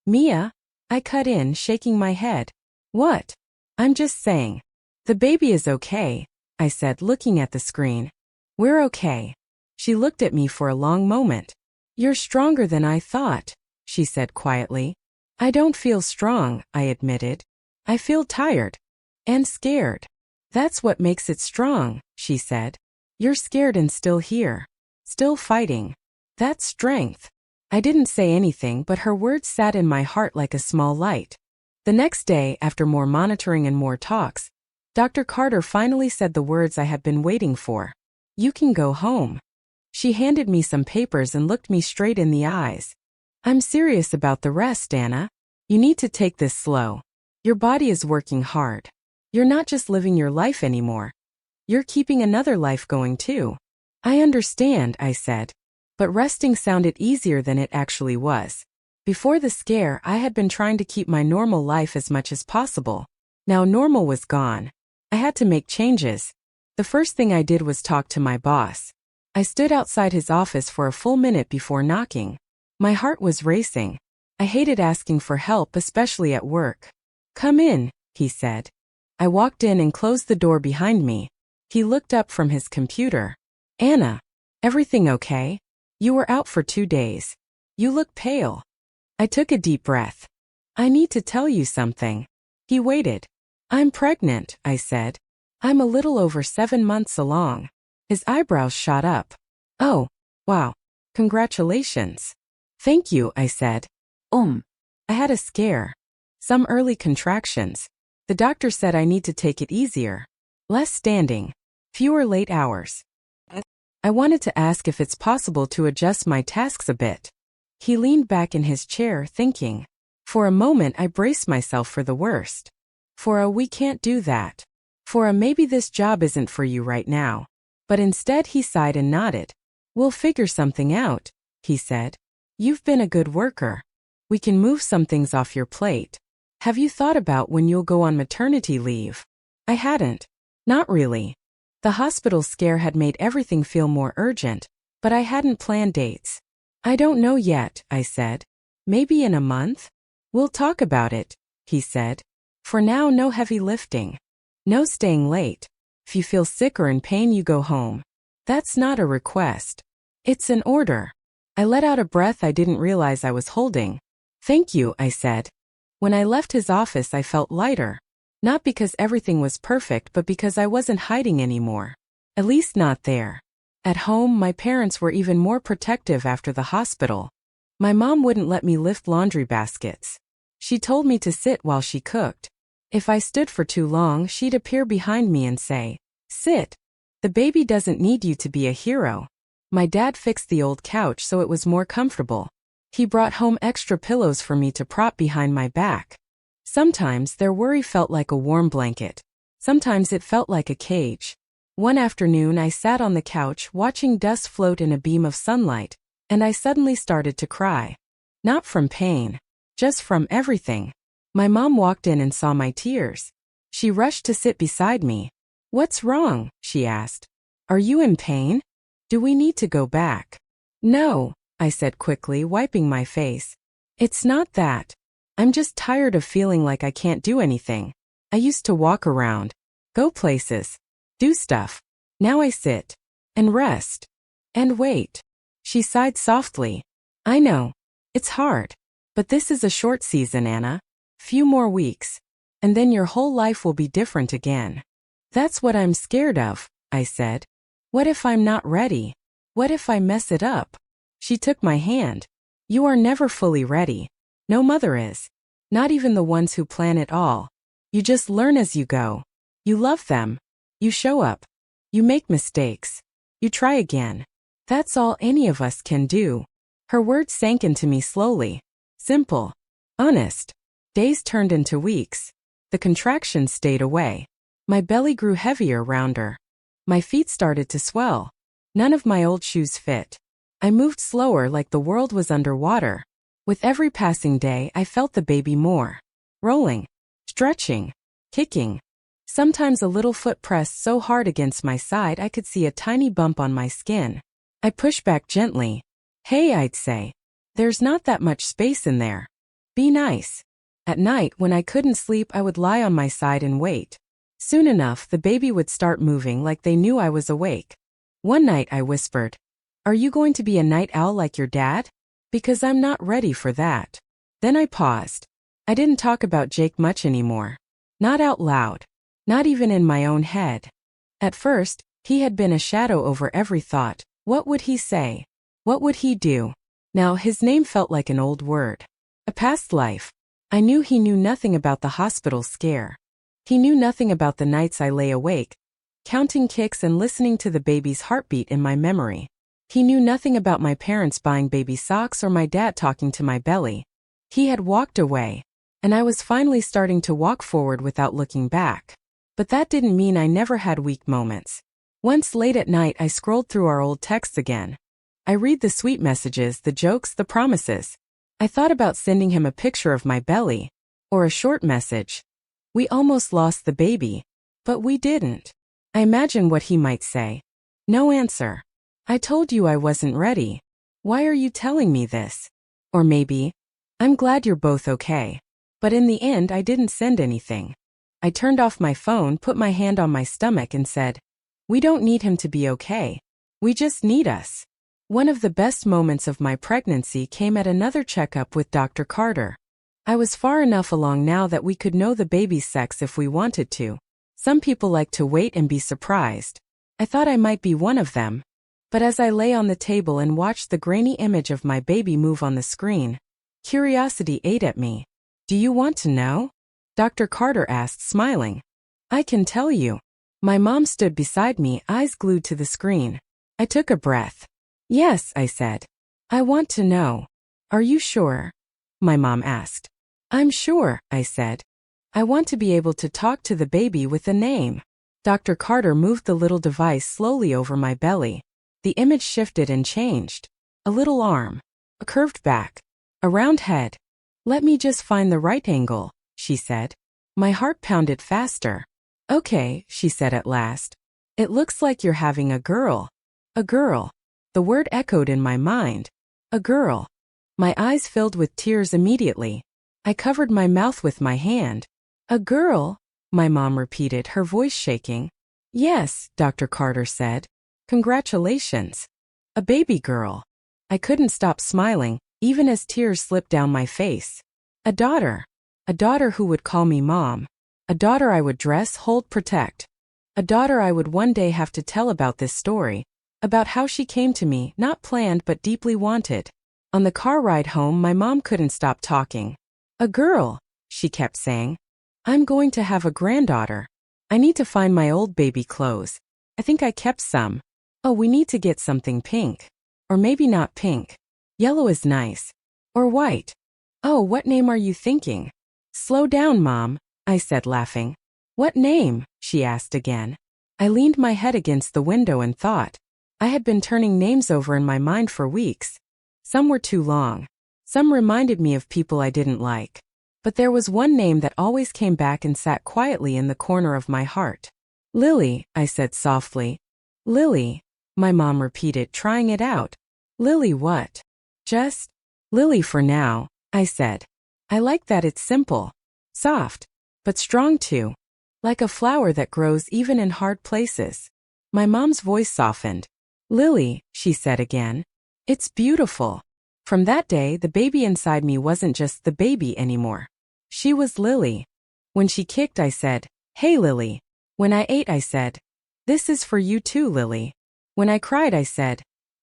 "Mia?" I cut in, shaking my head. "What?" "I'm just saying. The baby is okay," I said, looking at the screen. "We're okay." She looked at me for a long moment. "You're stronger than I thought," she said quietly. "I don't feel strong," I admitted. "I feel tired. And scared." That's what makes it strong, she said. You're scared and still here. Still fighting. That's strength. I didn't say anything, but her words sat in my heart like a small light. The next day, after more monitoring and more talks, Dr. Carter finally said the words I had been waiting for. You can go home. She handed me some papers and looked me straight in the eyes. I'm serious about the rest, Anna. You need to take this slow. Your body is working hard. You're not just living your life anymore. You're keeping another life going too. I understand, I said. But resting sounded easier than it actually was. Before the scare, I had been trying to keep my normal life as much as possible. Now normal was gone. I had to make changes. The first thing I did was talk to my boss. I stood outside his office for a full minute before knocking. My heart was racing. I hated asking for help, especially at work. Come in, he said. I walked in and closed the door behind me. He looked up from his computer. Anna, everything okay? You were out for 2 days. You look pale. I took a deep breath. I need to tell you something. He waited. I'm pregnant, I said. I'm a little over 7 months along. His eyebrows shot up. Oh, wow. Congratulations. Thank you, I said. I had a scare. Some early contractions. The doctor said I need to take it easier. Less standing. Fewer late hours. I wanted to ask if it's possible to adjust my tasks a bit. He leaned back in his chair, thinking. For a moment I braced myself for the worst. For a we can't do that. For a maybe this job isn't for you right now. But instead he sighed and nodded. We'll figure something out, he said. You've been a good worker. We can move some things off your plate. Have you thought about when you'll go on maternity leave? I hadn't. Not really. The hospital scare had made everything feel more urgent, but I hadn't planned dates. I don't know yet, I said. Maybe in a month? We'll talk about it, he said. For now, no heavy lifting. No staying late. If you feel sick or in pain, you go home. That's not a request. It's an order. I let out a breath I didn't realize I was holding. Thank you, I said. When I left his office, I felt lighter. Not because everything was perfect, but because I wasn't hiding anymore. At least not there. At home, my parents were even more protective after the hospital. My mom wouldn't let me lift laundry baskets. She told me to sit while she cooked. If I stood for too long, she'd appear behind me and say, "Sit. The baby doesn't need you to be a hero." My dad fixed the old couch so it was more comfortable. He brought home extra pillows for me to prop behind my back. Sometimes their worry felt like a warm blanket. Sometimes it felt like a cage. One afternoon I sat on the couch watching dust float in a beam of sunlight, and I suddenly started to cry. Not from pain. Just from everything. My mom walked in and saw my tears. She rushed to sit beside me. What's wrong? She asked. Are you in pain? Do we need to go back? No, I said quickly, wiping my face. It's not that. I'm just tired of feeling like I can't do anything. I used to walk around, go places, do stuff. Now I sit and rest and wait. She sighed softly. I know. It's hard. But this is a short season, Anna. Few more weeks. And then your whole life will be different again. That's what I'm scared of, I said. What if I'm not ready? What if I mess it up? She took my hand. You are never fully ready. No mother is. Not even the ones who plan it all. You just learn as you go. You love them. You show up. You make mistakes. You try again. That's all any of us can do. Her words sank into me slowly. Simple. Honest. Days turned into weeks. The contractions stayed away. My belly grew heavier, rounder. My feet started to swell. None of my old shoes fit. I moved slower, like the world was underwater. With every passing day, I felt the baby more. Rolling. Stretching. Kicking. Sometimes a little foot pressed so hard against my side I could see a tiny bump on my skin. I pushed back gently. Hey, I'd say. There's not that much space in there. Be nice. At night, when I couldn't sleep, I would lie on my side and wait. Soon enough, the baby would start moving like they knew I was awake. One night I whispered, Are you going to be a night owl like your dad? Because I'm not ready for that. Then I paused. I didn't talk about Jake much anymore. Not out loud. Not even in my own head. At first, he had been a shadow over every thought. What would he say? What would he do? Now his name felt like an old word. A past life. I knew he knew nothing about the hospital scare. He knew nothing about the nights I lay awake, counting kicks and listening to the baby's heartbeat in my memory. He knew nothing about my parents buying baby socks or my dad talking to my belly. He had walked away, and I was finally starting to walk forward without looking back. But that didn't mean I never had weak moments. Once late at night I scrolled through our old texts again. I read the sweet messages, the jokes, the promises. I thought about sending him a picture of my belly, or a short message. We almost lost the baby, but we didn't. I imagined what he might say. No answer. I told you I wasn't ready. Why are you telling me this? Or maybe, I'm glad you're both okay. But in the end I didn't send anything. I turned off my phone, put my hand on my stomach and said, we don't need him to be okay. We just need us. One of the best moments of my pregnancy came at another checkup with Dr. Carter. I was far enough along now that we could know the baby's sex if we wanted to. Some people like to wait and be surprised. I thought I might be one of them. But as I lay on the table and watched the grainy image of my baby move on the screen, curiosity ate at me. Do you want to know? Dr. Carter asked, smiling. I can tell you. My mom stood beside me, eyes glued to the screen. I took a breath. Yes, I said. I want to know. Are you sure? My mom asked. I'm sure, I said. I want to be able to talk to the baby with a name. Dr. Carter moved the little device slowly over my belly. The image shifted and changed. A little arm. A curved back. A round head. Let me just find the right angle, she said. My heart pounded faster. Okay, she said at last. It looks like you're having a girl. A girl. The word echoed in my mind. A girl. My eyes filled with tears immediately. I covered my mouth with my hand. A girl, my mom repeated, her voice shaking. Yes, Dr. Carter said. Congratulations. A baby girl. I couldn't stop smiling, even as tears slipped down my face. A daughter. A daughter who would call me mom. A daughter I would dress, hold, protect. A daughter I would one day have to tell about this story. About how she came to me, not planned but deeply wanted. On the car ride home, my mom couldn't stop talking. A girl, she kept saying. I'm going to have a granddaughter. I need to find my old baby clothes. I think I kept some. Oh, we need to get something pink. Or maybe not pink. Yellow is nice. Or white. Oh, what name are you thinking? Slow down, Mom, I said, laughing. What name? She asked again. I leaned my head against the window and thought. I had been turning names over in my mind for weeks. Some were too long. Some reminded me of people I didn't like. But there was one name that always came back and sat quietly in the corner of my heart. Lily, I said softly. Lily, my mom repeated, trying it out. Lily what? Just Lily for now, I said. I like that it's simple. Soft. But strong too. Like a flower that grows even in hard places. My mom's voice softened. Lily, she said again. It's beautiful. From that day, the baby inside me wasn't just the baby anymore. She was Lily. When she kicked, I said, Hey, Lily. When I ate, I said, This is for you too, Lily. When I cried, I said,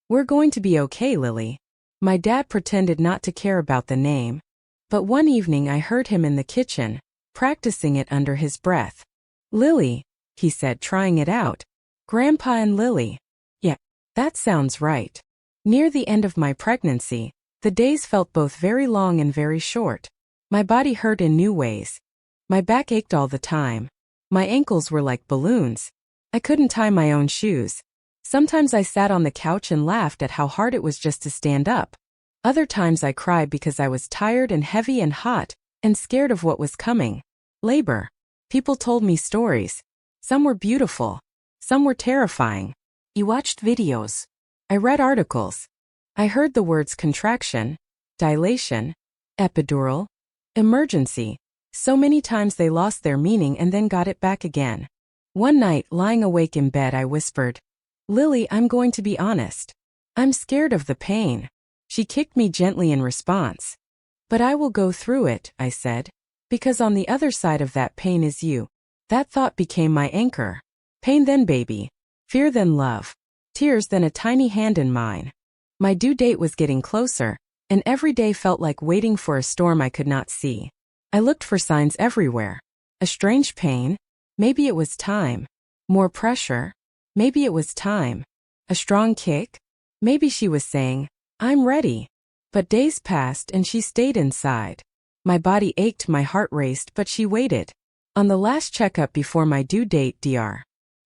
We're going to be okay, Lily. My dad pretended not to care about the name. But one evening I heard him in the kitchen, practicing it under his breath. Lily, he said, trying it out. Grandpa and Lily. Yeah, that sounds right. Near the end of my pregnancy, the days felt both very long and very short. My body hurt in new ways. My back ached all the time. My ankles were like balloons. I couldn't tie my own shoes. Sometimes I sat on the couch and laughed at how hard it was just to stand up. Other times I cried because I was tired and heavy and hot, and scared of what was coming. Labor. People told me stories. Some were beautiful. Some were terrifying. You watched videos. I read articles. I heard the words contraction, dilation, epidural, emergency. So many times they lost their meaning and then got it back again. One night, lying awake in bed, I whispered, Lily, I'm going to be honest. I'm scared of the pain. She kicked me gently in response. But I will go through it, I said. Because on the other side of that pain is you. That thought became my anchor. Pain then baby. Fear then love. Tears then a tiny hand in mine. My due date was getting closer, and every day felt like waiting for a storm I could not see. I looked for signs everywhere. A strange pain? Maybe it was time. More pressure? Maybe it was time. A strong kick? Maybe she was saying, I'm ready. But days passed and she stayed inside. My body ached, my heart raced, but she waited. On the last checkup before my due date, Dr.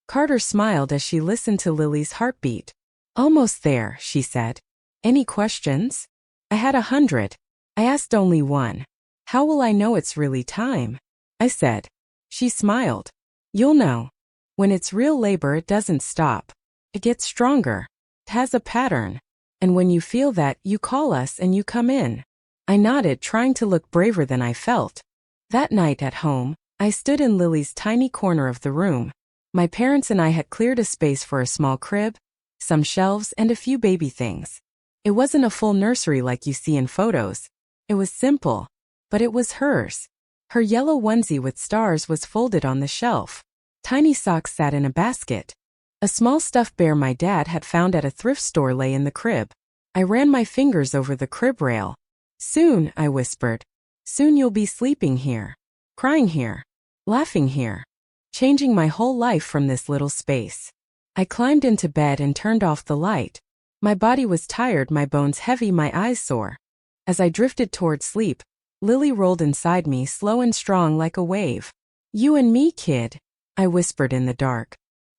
Carter smiled as she listened to Lily's heartbeat. Almost there, she said. Any questions? I had 100. I asked only one. How will I know it's really time? I said. She smiled. You'll know. When it's real labor, it doesn't stop. It gets stronger. It has a pattern. And when you feel that, you call us and you come in. I nodded, trying to look braver than I felt. That night at home, I stood in Lily's tiny corner of the room. My parents and I had cleared a space for a small crib, some shelves, and a few baby things. It wasn't a full nursery like you see in photos. It was simple, but it was hers. Her yellow onesie with stars was folded on the shelf. Tiny socks sat in a basket. A small stuffed bear my dad had found at a thrift store lay in the crib. I ran my fingers over the crib rail. Soon, I whispered. Soon you'll be sleeping here, crying here, laughing here, changing my whole life from this little space. I climbed into bed and turned off the light. My body was tired, my bones heavy, my eyes sore. As I drifted toward sleep, Lily rolled inside me, slow and strong like a wave. You and me, kid, I whispered in the dark.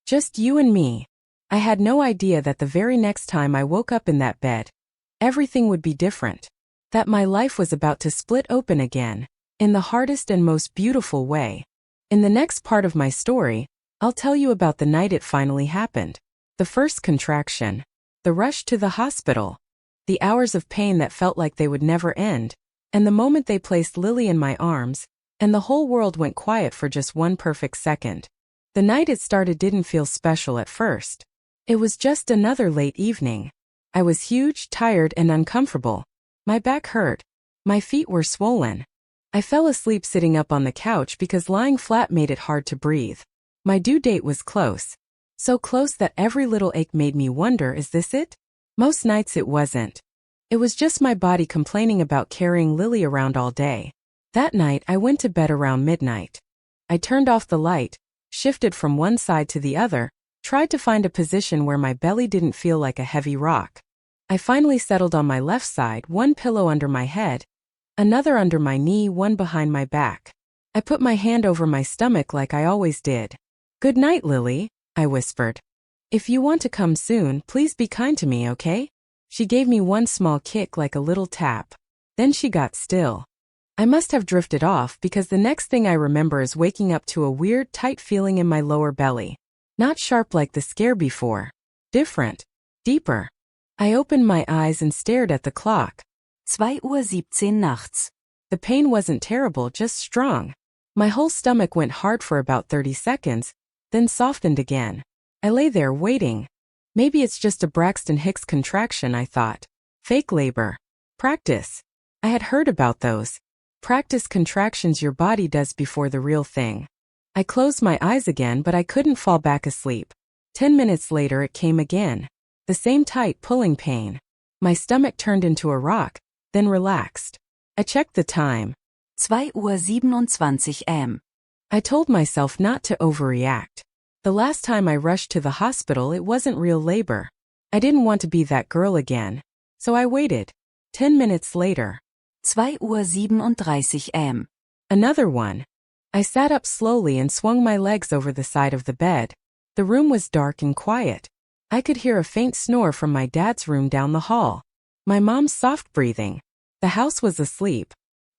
Just you and me. I had no idea that the very next time I woke up in that bed, everything would be different. That my life was about to split open again, in the hardest and most beautiful way. In the next part of my story, I'll tell you about the night it finally happened. The first contraction. The rush to the hospital. The hours of pain that felt like they would never end. And the moment they placed Lily in my arms, and the whole world went quiet for just one perfect second. The night it started didn't feel special at first. It was just another late evening. I was huge, tired, and uncomfortable. My back hurt. My feet were swollen. I fell asleep sitting up on the couch because lying flat made it hard to breathe. My due date was close. So close that every little ache made me wonder, is this it? Most nights it wasn't. It was just my body complaining about carrying Lily around all day. That night I went to bed around midnight. I turned off the light, shifted from one side to the other, tried to find a position where my belly didn't feel like a heavy rock. I finally settled on my left side, one pillow under my head, another under my knee, one behind my back. I put my hand over my stomach like I always did. Good night, Lily, I whispered. If you want to come soon, please be kind to me, okay? She gave me one small kick like a little tap. Then she got still. I must have drifted off because the next thing I remember is waking up to a weird, tight feeling in my lower belly. Not sharp like the scare before. Different. Deeper. I opened my eyes and stared at the clock. 2:17 Uhr nachts. The pain wasn't terrible, just strong. My whole stomach went hard for about 30 seconds, then softened again. I lay there waiting. Maybe it's just a Braxton Hicks contraction, I thought. Fake labor. Practice. I had heard about those. Practice contractions your body does before the real thing. I closed my eyes again, but I couldn't fall back asleep. 10 minutes later it came again. The same tight, pulling pain. My stomach turned into a rock, then relaxed. I checked the time. 2:27 am. I told myself not to overreact. The last time I rushed to the hospital it wasn't real labor. I didn't want to be that girl again. So I waited. 10 minutes later. 2:37 am. Another one. I sat up slowly and swung my legs over the side of the bed. The room was dark and quiet. I could hear a faint snore from my dad's room down the hall. My mom's soft breathing. The house was asleep.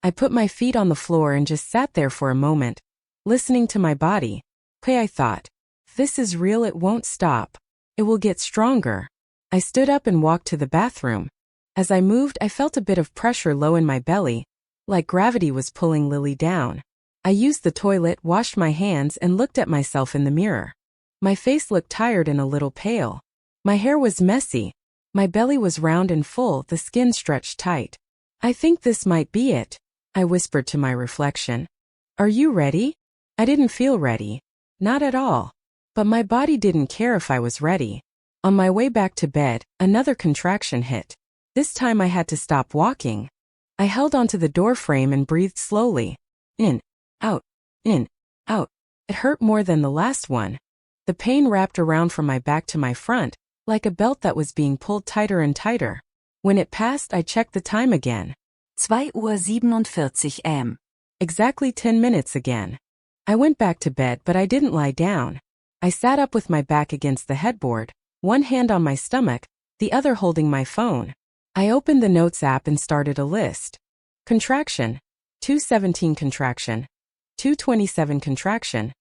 I put my feet on the floor and just sat there for a moment, listening to my body. Okay, I thought. If this is real, it won't stop. It will get stronger. I stood up and walked to the bathroom. As I moved, I felt a bit of pressure low in my belly, like gravity was pulling Lily down. I used the toilet, washed my hands, and looked at myself in the mirror. My face looked tired and a little pale. My hair was messy. My belly was round and full, the skin stretched tight. I think this might be it, I whispered to my reflection. Are you ready? I didn't feel ready. Not at all. But my body didn't care if I was ready. On my way back to bed, another contraction hit. This time I had to stop walking. I held onto the door frame and breathed slowly. In, out, in, out. It hurt more than the last one. The pain wrapped around from my back to my front, like a belt that was being pulled tighter and tighter. When it passed, I checked the time again. 2:47 am. Exactly 10 minutes again. I went back to bed, but I didn't lie down. I sat up with my back against the headboard, one hand on my stomach, the other holding my phone. I opened the Notes app and started a list. Contraction. 2:17 contraction. 2:27 contraction.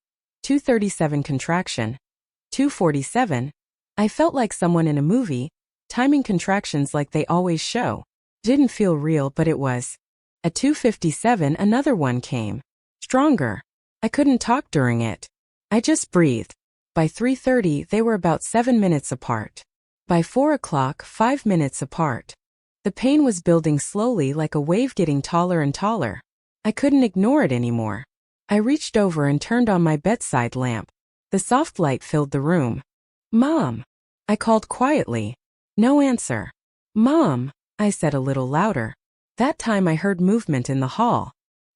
2:37 contraction. 2:47. I felt like someone in a movie, timing contractions like they always show. Didn't feel real, but it was. At 2:57 another one came. Stronger. I couldn't talk during it. I just breathed. By 3:30 they were about 7 minutes apart. By 4 o'clock, 5 minutes apart. The pain was building slowly like a wave, getting taller and taller. I couldn't ignore it anymore. I reached over and turned on my bedside lamp. The soft light filled the room. Mom! I called quietly. No answer. Mom! I said a little louder. That time I heard movement in the hall.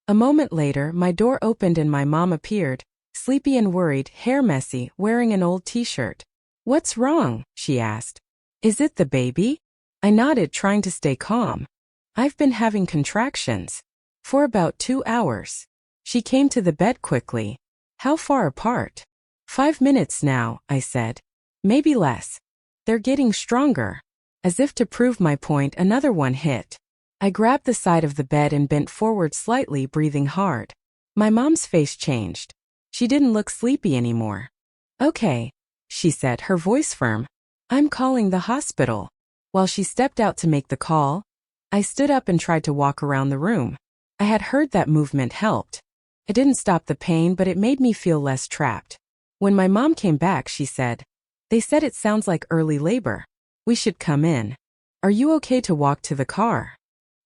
A moment later, my door opened and my mom appeared, sleepy and worried, hair messy, wearing an old t-shirt. What's wrong? She asked. Is it the baby? I nodded, trying to stay calm. I've been having contractions. For about 2 hours. She came to the bed quickly. How far apart? 5 minutes now, I said. Maybe less. They're getting stronger. As if to prove my point, another one hit. I grabbed the side of the bed and bent forward slightly, breathing hard. My mom's face changed. She didn't look sleepy anymore. Okay, she said, her voice firm. I'm calling the hospital. While she stepped out to make the call, I stood up and tried to walk around the room. I had heard that movement helped. It didn't stop the pain, but it made me feel less trapped. When my mom came back, she said, "They said it sounds like early labor. We should come in. Are you okay to walk to the car?"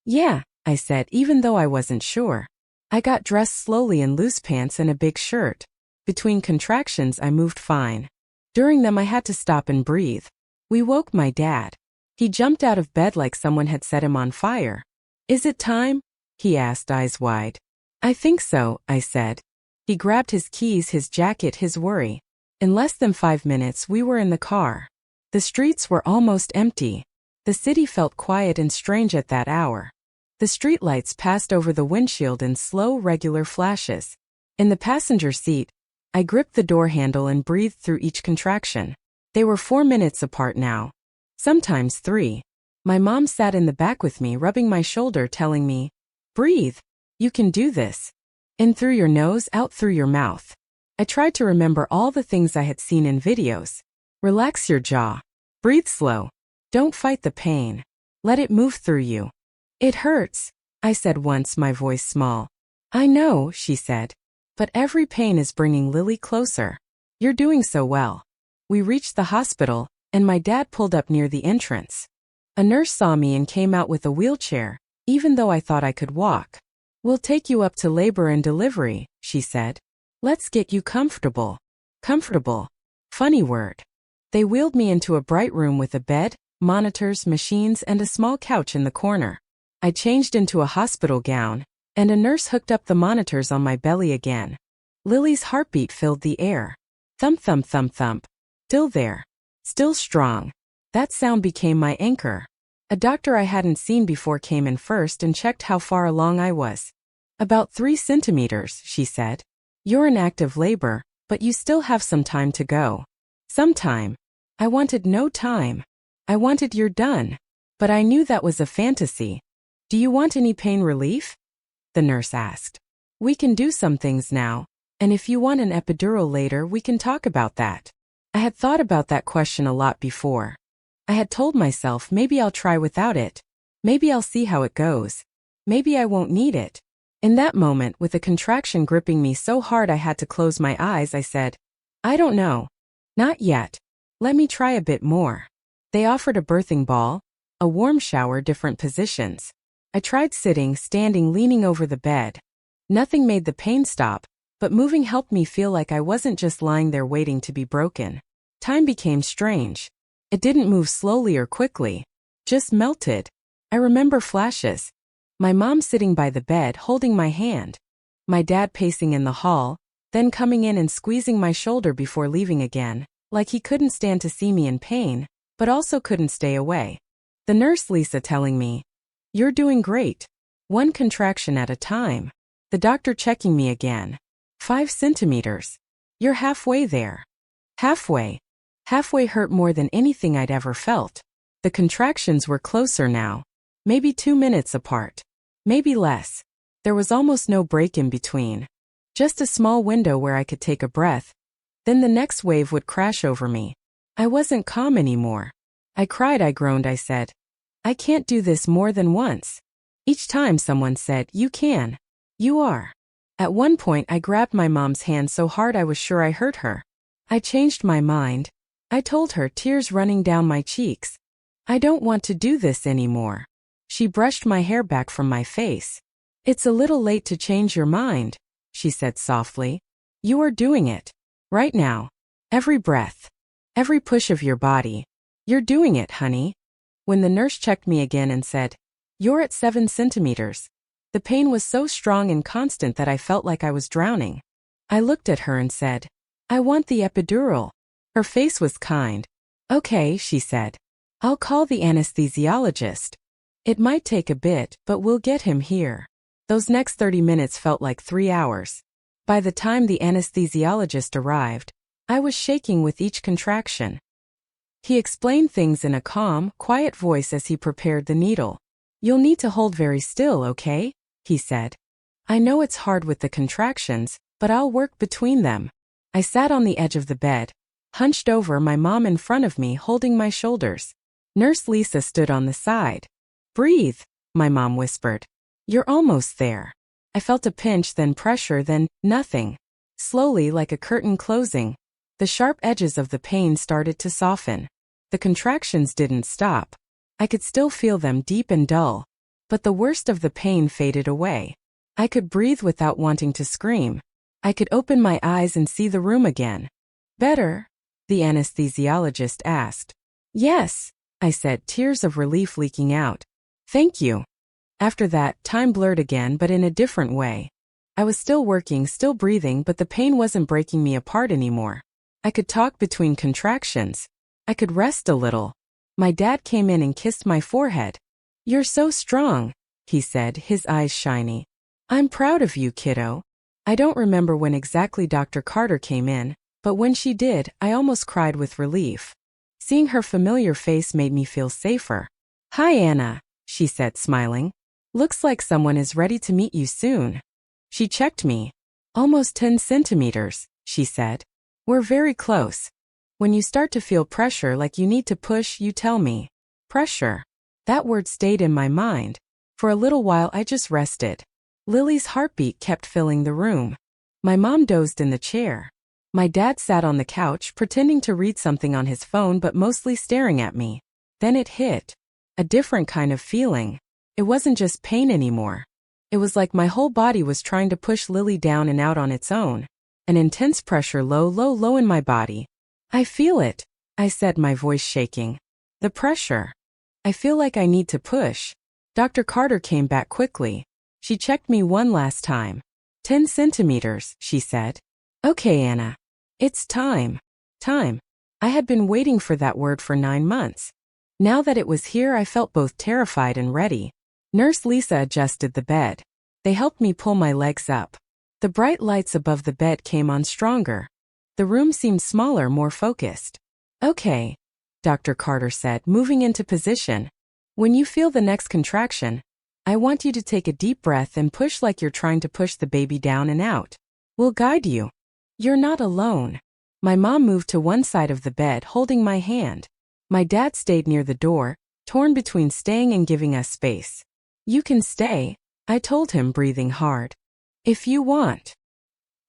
Yeah, I said, even though I wasn't sure. I got dressed slowly in loose pants and a big shirt. Between contractions, I moved fine. During them, I had to stop and breathe. We woke my dad. He jumped out of bed like someone had set him on fire. Is it time? He asked, eyes wide. I think so, I said. He grabbed his keys, his jacket, his worry. In less than 5 minutes, we were in the car. The streets were almost empty. The city felt quiet and strange at that hour. The streetlights passed over the windshield in slow, regular flashes. In the passenger seat, I gripped the door handle and breathed through each contraction. They were 4 minutes apart now. Sometimes 3. My mom sat in the back with me, rubbing my shoulder, telling me, "Breathe. You can do this. In through your nose, out through your mouth." I tried to remember all the things I had seen in videos. Relax your jaw. Breathe slow. Don't fight the pain. Let it move through you. It hurts, I said once, my voice small. I know, she said. But every pain is bringing Lily closer. You're doing so well. We reached the hospital, and my dad pulled up near the entrance. A nurse saw me and came out with a wheelchair, even though I thought I could walk. We'll take you up to labor and delivery, she said. Let's get you comfortable. Comfortable. Funny word. They wheeled me into a bright room with a bed, monitors, machines, and a small couch in the corner. I changed into a hospital gown, and a nurse hooked up the monitors on my belly again. Lily's heartbeat filled the air. Thump, thump, thump, thump. Still there. Still strong. That sound became my anchor. A doctor I hadn't seen before came in first and checked how far along I was. About 3 centimeters, she said. You're in active labor, but you still have some time to go. Some time. I wanted no time. I wanted you're done. But I knew that was a fantasy. Do you want any pain relief? The nurse asked. We can do some things now, and if you want an epidural later, we can talk about that. I had thought about that question a lot before. I had told myself maybe I'll try without it. Maybe I'll see how it goes. Maybe I won't need it. In that moment, with a contraction gripping me so hard I had to close my eyes, I said, I don't know. Not yet. Let me try a bit more. They offered a birthing ball, a warm shower, different positions. I tried sitting, standing, leaning over the bed. Nothing made the pain stop, but moving helped me feel like I wasn't just lying there waiting to be broken. Time became strange. It didn't move slowly or quickly, just melted. I remember flashes. My mom sitting by the bed holding my hand. My dad pacing in the hall, then coming in and squeezing my shoulder before leaving again, like he couldn't stand to see me in pain, but also couldn't stay away. The nurse Lisa telling me, "You're doing great. One contraction at a time." The doctor checking me again. 5 centimeters. You're halfway there. Halfway. Halfway hurt more than anything I'd ever felt. The contractions were closer now. Maybe 2 minutes apart. Maybe less. There was almost no break in between. Just a small window where I could take a breath. Then the next wave would crash over me. I wasn't calm anymore. I cried, I groaned, I said, "I can't do this more than once." Each time someone said, "You can. You are." At one point I grabbed my mom's hand so hard I was sure I hurt her. I changed my mind. I told her, tears running down my cheeks, "I don't want to do this anymore." She brushed my hair back from my face. "It's a little late to change your mind," she said softly. "You are doing it. Right now. Every breath. Every push of your body. You're doing it, honey." When the nurse checked me again and said, "You're at 7 centimeters. The pain was so strong and constant that I felt like I was drowning. I looked at her and said, "I want the epidural." Her face was kind. "Okay," she said. "I'll call the anesthesiologist. It might take a bit, but we'll get him here." Those next 30 minutes felt like 3 hours. By the time the anesthesiologist arrived, I was shaking with each contraction. He explained things in a calm, quiet voice as he prepared the needle. "You'll need to hold very still, okay?" he said. "I know it's hard with the contractions, but I'll work between them." I sat on the edge of the bed, hunched over, my mom in front of me holding my shoulders. Nurse Lisa stood on the side. "Breathe," my mom whispered. "You're almost there." I felt a pinch, then pressure, then nothing. Slowly, like a curtain closing, the sharp edges of the pain started to soften. The contractions didn't stop. I could still feel them, deep and dull. But the worst of the pain faded away. I could breathe without wanting to scream. I could open my eyes and see the room again. "Better?" the anesthesiologist asked. "Yes," I said, tears of relief leaking out. "Thank you." After that, time blurred again, but in a different way. I was still working, still breathing, but the pain wasn't breaking me apart anymore. I could talk between contractions. I could rest a little. My dad came in and kissed my forehead. "You're so strong," he said, his eyes shiny. "I'm proud of you, kiddo." I don't remember when exactly Dr. Carter came in, but when she did, I almost cried with relief. Seeing her familiar face made me feel safer. "Hi, Anna," she said, smiling. "Looks like someone is ready to meet you soon." She checked me. "Almost 10 centimeters, she said. "We're very close. When you start to feel pressure, like you need to push, you tell me." Pressure. That word stayed in my mind. For a little while I just rested. Lily's heartbeat kept filling the room. My mom dozed in the chair. My dad sat on the couch, pretending to read something on his phone but mostly staring at me. Then it hit. A different kind of feeling. It wasn't just pain anymore. It was like my whole body was trying to push Lily down and out on its own. An intense pressure, low in my body. "I feel it," I said, my voice shaking. "The pressure. I feel like I need to push." Dr. Carter came back quickly. She checked me one last time. 10 centimeters, she said. "Okay, Anna. It's time." Time. I had been waiting for that word for 9 months. Now that it was here, I felt both terrified and ready. Nurse Lisa adjusted the bed. They helped me pull my legs up. The bright lights above the bed came on stronger. The room seemed smaller, more focused. "Okay," Dr. Carter said, moving into position. "When you feel the next contraction, I want you to take a deep breath and push like you're trying to push the baby down and out. We'll guide you. You're not alone." My mom moved to one side of the bed, holding my hand. My dad stayed near the door, torn between staying and giving us space. "You can stay," I told him, breathing hard. "If you want."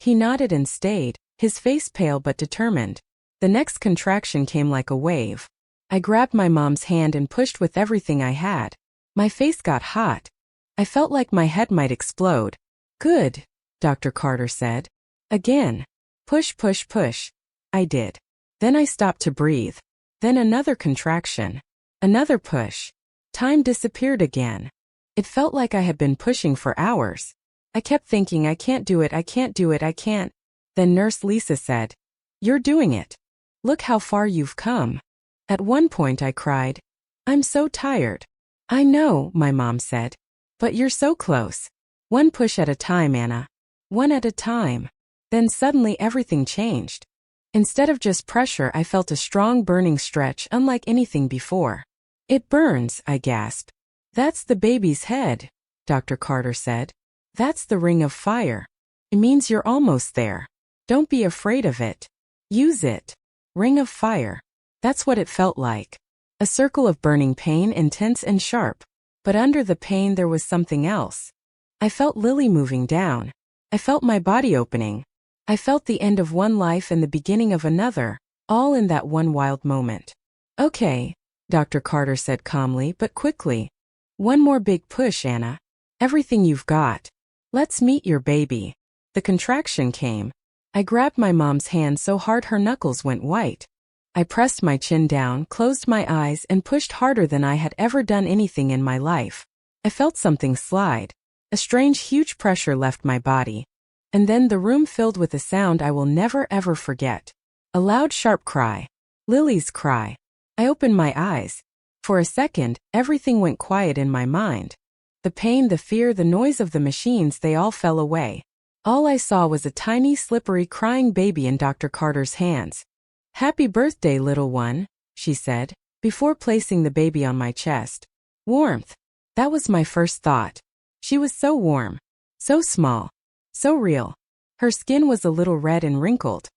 He nodded and stayed, his face pale but determined. The next contraction came like a wave. I grabbed my mom's hand and pushed with everything I had. My face got hot. I felt like my head might explode. "Good," Dr. Carter said. Again. Push, push, push. I did. Then I stopped to breathe. Then another contraction. Another push. Time disappeared again. It felt like I had been pushing for hours. I kept thinking, I can't do it, I can't do it, I can't. Then Nurse Lisa said, "You're doing it. Look how far you've come." At one point I cried, "I'm so tired." "I know," my mom said. "But you're so close. One push at a time, Anna. One at a time." Then suddenly everything changed. Instead of just pressure, I felt a strong burning stretch unlike anything before. "It burns," I gasped. "That's the baby's head," Dr. Carter said. "That's the ring of fire. It means you're almost there. Don't be afraid of it. Use it." Ring of fire. That's what it felt like. A circle of burning pain, intense and sharp. But under the pain there was something else. I felt Lily moving down. I felt my body opening. I felt the end of one life and the beginning of another, all in that one wild moment. "Okay," Dr. Carter said calmly but quickly. "One more big push, Anna. Everything you've got. Let's meet your baby." The contraction came. I grabbed my mom's hand so hard her knuckles went white. I pressed my chin down, closed my eyes, and pushed harder than I had ever done anything in my life. I felt something slide. A strange, huge pressure left my body. And then the room filled with a sound I will never ever forget. A loud, sharp cry. Lily's cry. I opened my eyes. For a second, everything went quiet in my mind. The pain, the fear, the noise of the machines, they all fell away. All I saw was a tiny, slippery, crying baby in Dr. Carter's hands. "Happy birthday, little one," she said, before placing the baby on my chest. Warmth. That was my first thought. She was so warm. So small. So real. Her skin was a little red and wrinkled.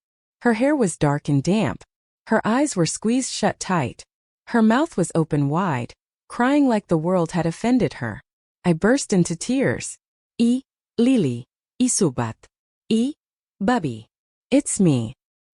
Her hair was dark and damp. Her eyes were squeezed shut tight. Her mouth was open wide, crying like the world had offended her. I burst into tears. Lily. Subat. Bubby. It's me.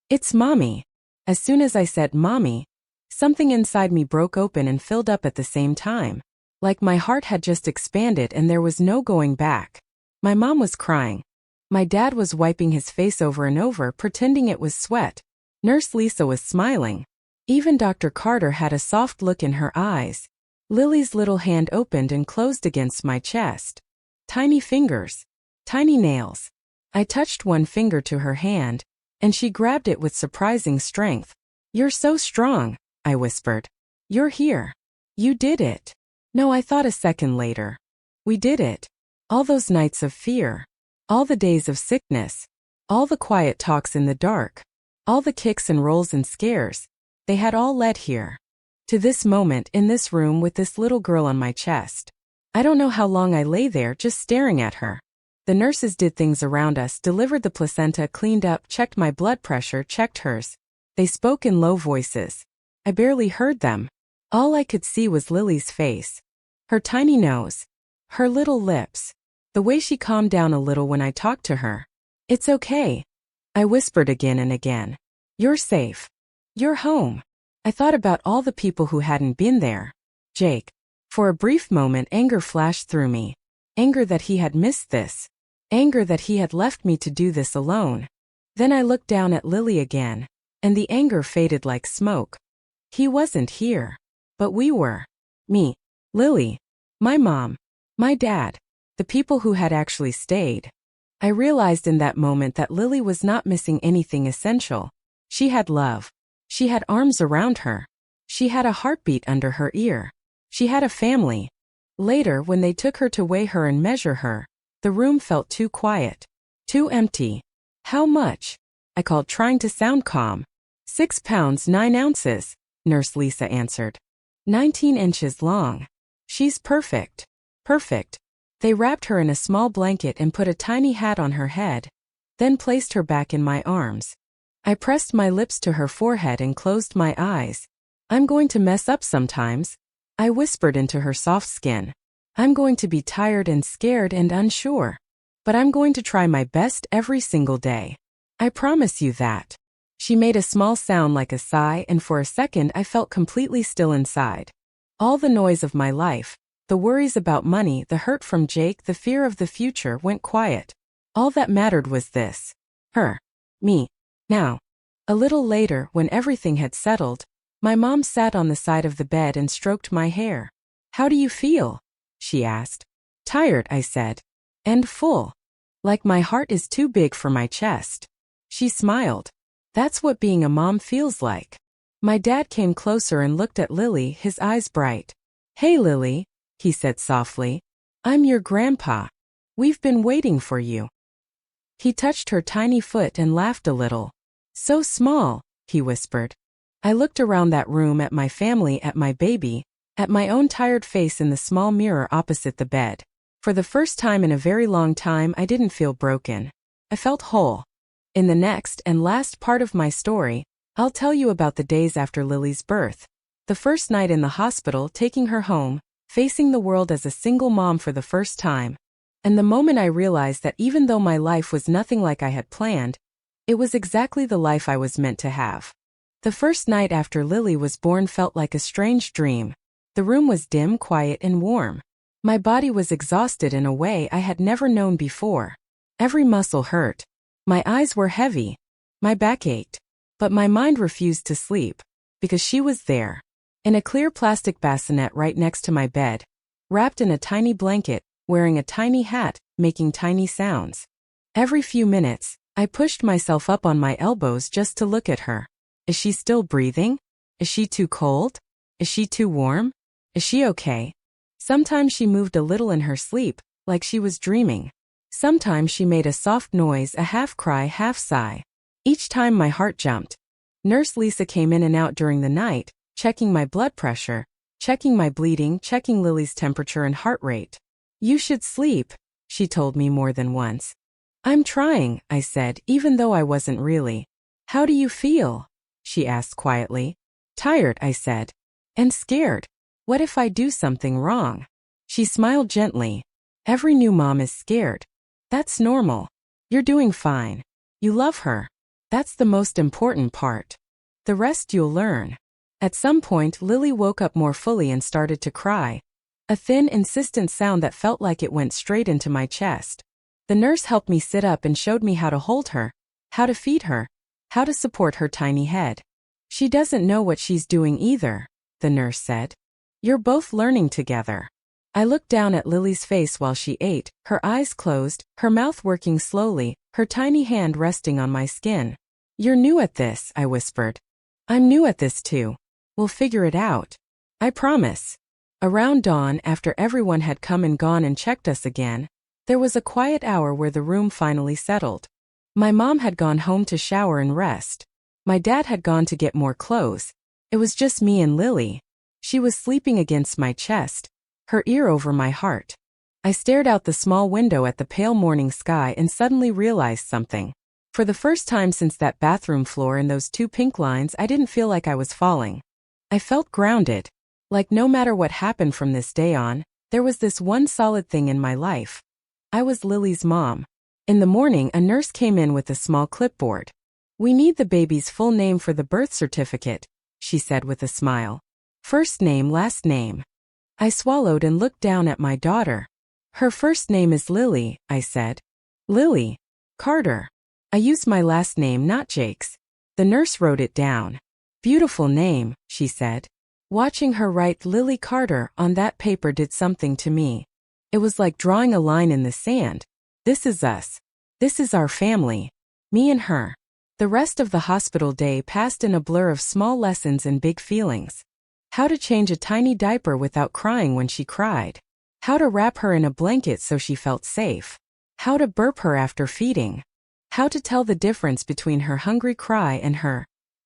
It's Mommy. As soon as I said Mommy, something inside me broke open and filled up at the same time. Like my heart had just expanded and there was no going back. My mom was crying. My dad was wiping his face over and over, pretending it was sweat. Nurse Lisa was smiling. Even Dr. Carter had a soft look in her eyes. Lily's little hand opened and closed against my chest. Tiny fingers. Tiny nails. I touched one finger to her hand, and she grabbed it with surprising strength. "You're so strong," I whispered. "You're here. You did it." No, I thought a second later. We did it. All those nights of fear. All the days of sickness. All the quiet talks in the dark. All the kicks and rolls and scares. They had all led here. To this moment in this room with this little girl on my chest. I don't know how long I lay there just staring at her. The nurses did things around us, delivered the placenta, cleaned up, checked my blood pressure, checked hers. They spoke in low voices. I barely heard them. All I could see was Lily's face. Her tiny nose. Her little lips. The way she calmed down a little when I talked to her. "It's okay," I whispered again and again. "You're safe. You're home." I thought about all the people who hadn't been there. Jake. For a brief moment anger flashed through me. Anger that he had missed this. Anger that he had left me to do this alone. Then I looked down at Lily again, and the anger faded like smoke. He wasn't here. But we were. Me. Lily. My mom. My dad. The people who had actually stayed. I realized in that moment that Lily was not missing anything essential. She had love. She had arms around her. She had a heartbeat under her ear. She had a family. Later, when they took her to weigh her and measure her, the room felt too quiet. Too empty. "How much?" I called, trying to sound calm. 6 pounds 9 ounces, Nurse Lisa answered. 19 inches long. She's perfect. Perfect. They wrapped her in a small blanket and put a tiny hat on her head, then placed her back in my arms. I pressed my lips to her forehead and closed my eyes. "I'm going to mess up sometimes," I whispered into her soft skin. "I'm going to be tired and scared and unsure. But I'm going to try my best every single day. I promise you that." She made a small sound like a sigh, and for a second I felt completely still inside. All the noise of my life, the worries about money, the hurt from Jake, the fear of the future went quiet. All that mattered was this. Her. Me. Now. A little later, when everything had settled, my mom sat on the side of the bed and stroked my hair. How do you feel? She asked. Tired, I said. And full. Like my heart is too big for my chest. She smiled. That's what being a mom feels like. My dad came closer and looked at Lily, his eyes bright. Hey Lily, he said softly. I'm your grandpa. We've been waiting for you. He touched her tiny foot and laughed a little. So small, he whispered. I looked around that room at my family, at my baby, at my own tired face in the small mirror opposite the bed. For the first time in a very long time, I didn't feel broken. I felt whole. In the next and last part of my story, I'll tell you about the days after Lily's birth. The first night in the hospital, taking her home, facing the world as a single mom for the first time. And the moment I realized that even though my life was nothing like I had planned, it was exactly the life I was meant to have. The first night after Lily was born felt like a strange dream. The room was dim, quiet, and warm. My body was exhausted in a way I had never known before. Every muscle hurt. My eyes were heavy. My back ached. But my mind refused to sleep, because she was there. In a clear plastic bassinet right next to my bed, wrapped in a tiny blanket, wearing a tiny hat, making tiny sounds. Every few minutes, I pushed myself up on my elbows just to look at her. Is she still breathing? Is she too cold? Is she too warm? Is she okay? Sometimes she moved a little in her sleep, like she was dreaming. Sometimes she made a soft noise, a half cry, half sigh. Each time my heart jumped. Nurse Lisa came in and out during the night, checking my blood pressure, checking my bleeding, checking Lily's temperature and heart rate. You should sleep, she told me more than once. I'm trying, I said, even though I wasn't really. How do you feel? She asked quietly. Tired, I said. And scared. What if I do something wrong? She smiled gently. Every new mom is scared. That's normal. You're doing fine. You love her. That's the most important part. The rest you'll learn. At some point, Lily woke up more fully and started to cry. A thin, insistent sound that felt like it went straight into my chest. The nurse helped me sit up and showed me how to hold her, how to feed her, how to support her tiny head. She doesn't know what she's doing either, the nurse said. You're both learning together. I looked down at Lily's face while she ate, her eyes closed, her mouth working slowly, her tiny hand resting on my skin. You're new at this, I whispered. I'm new at this too. We'll figure it out. I promise. Around dawn, after everyone had come and gone and checked us again, there was a quiet hour where the room finally settled. My mom had gone home to shower and rest. My dad had gone to get more clothes. It was just me and Lily. She was sleeping against my chest, her ear over my heart. I stared out the small window at the pale morning sky and suddenly realized something. For the first time since that bathroom floor and those 2 pink lines, I didn't feel like I was falling. I felt grounded. Like no matter what happened from this day on, there was this one solid thing in my life. I was Lily's mom. In the morning, a nurse came in with a small clipboard. We need the baby's full name for the birth certificate, she said with a smile. First name, last name. I swallowed and looked down at my daughter. Her first name is Lily, I said. Lily Carter. I used my last name, not Jake's. The nurse wrote it down. Beautiful name, she said. Watching her write Lily Carter on that paper did something to me. It was like drawing a line in the sand. This is us. This is our family. Me and her. The rest of the hospital day passed in a blur of small lessons and big feelings. How to change a tiny diaper without crying when she cried. How to wrap her in a blanket so she felt safe. How to burp her after feeding. How to tell the difference between her hungry cry and her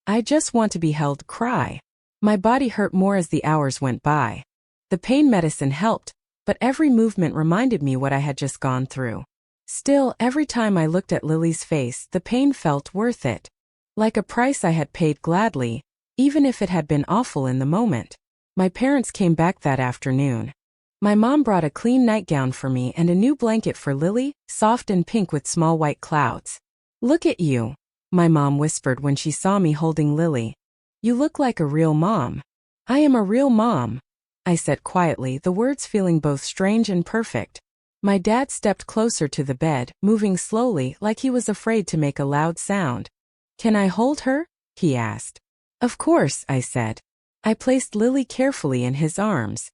I just want to be held cry. My body hurt more as the hours went by. The pain medicine helped, but every movement reminded me what I had just gone through. Still, every time I looked at Lily's face, the pain felt worth it. Like a price I had paid gladly, even if it had been awful in the moment. My parents came back that afternoon. My mom brought a clean nightgown for me and a new blanket for Lily, soft and pink with small white clouds. Look at you, my mom whispered when she saw me holding Lily. You look like a real mom. I am a real mom, I said quietly, the words feeling both strange and perfect. My dad stepped closer to the bed, moving slowly like he was afraid to make a loud sound. "Can I hold her?" he asked. "Of course," I said. I placed Lily carefully in his arms.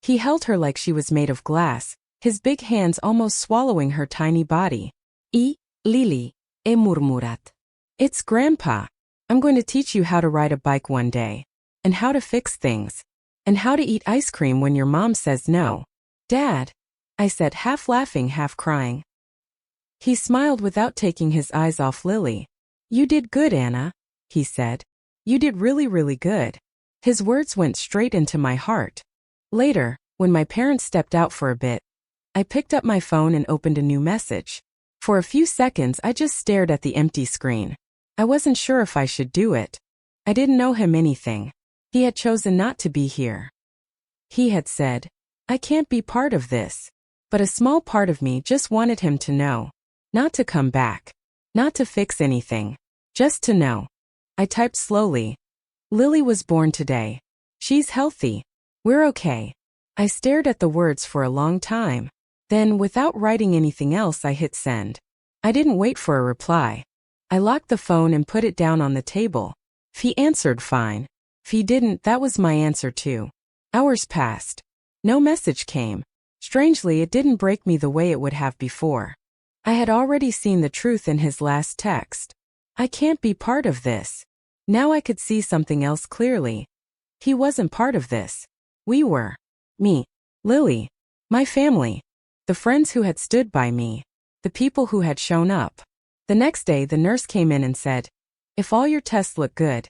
He held her like she was made of glass, his big hands almost swallowing her tiny body. Lily, he murmurat. "It's Grandpa. I'm going to teach you how to ride a bike one day. And how to fix things. And how to eat ice cream when your mom says no." "Dad," I said, half laughing, half crying. He smiled without taking his eyes off Lily. "You did good, Anna," he said. "You did really, really good." His words went straight into my heart. Later, when my parents stepped out for a bit, I picked up my phone and opened a new message. For a few seconds, I just stared at the empty screen. I wasn't sure if I should do it. I didn't know him anything. He had chosen not to be here. He had said, "I can't be part of this." But a small part of me just wanted him to know. Not to come back. Not to fix anything. Just to know. I typed slowly. "Lily was born today. She's healthy. We're okay." I stared at the words for a long time. Then, without writing anything else, I hit send. I didn't wait for a reply. I locked the phone and put it down on the table. If he answered, fine. If he didn't, that was my answer too. Hours passed. No message came. Strangely, it didn't break me the way it would have before. I had already seen the truth in his last text. I can't be part of this. Now I could see something else clearly. He wasn't part of this. We were. Me. Lily. My family. The friends who had stood by me. The people who had shown up. The next day, the nurse came in and said, "If all your tests look good,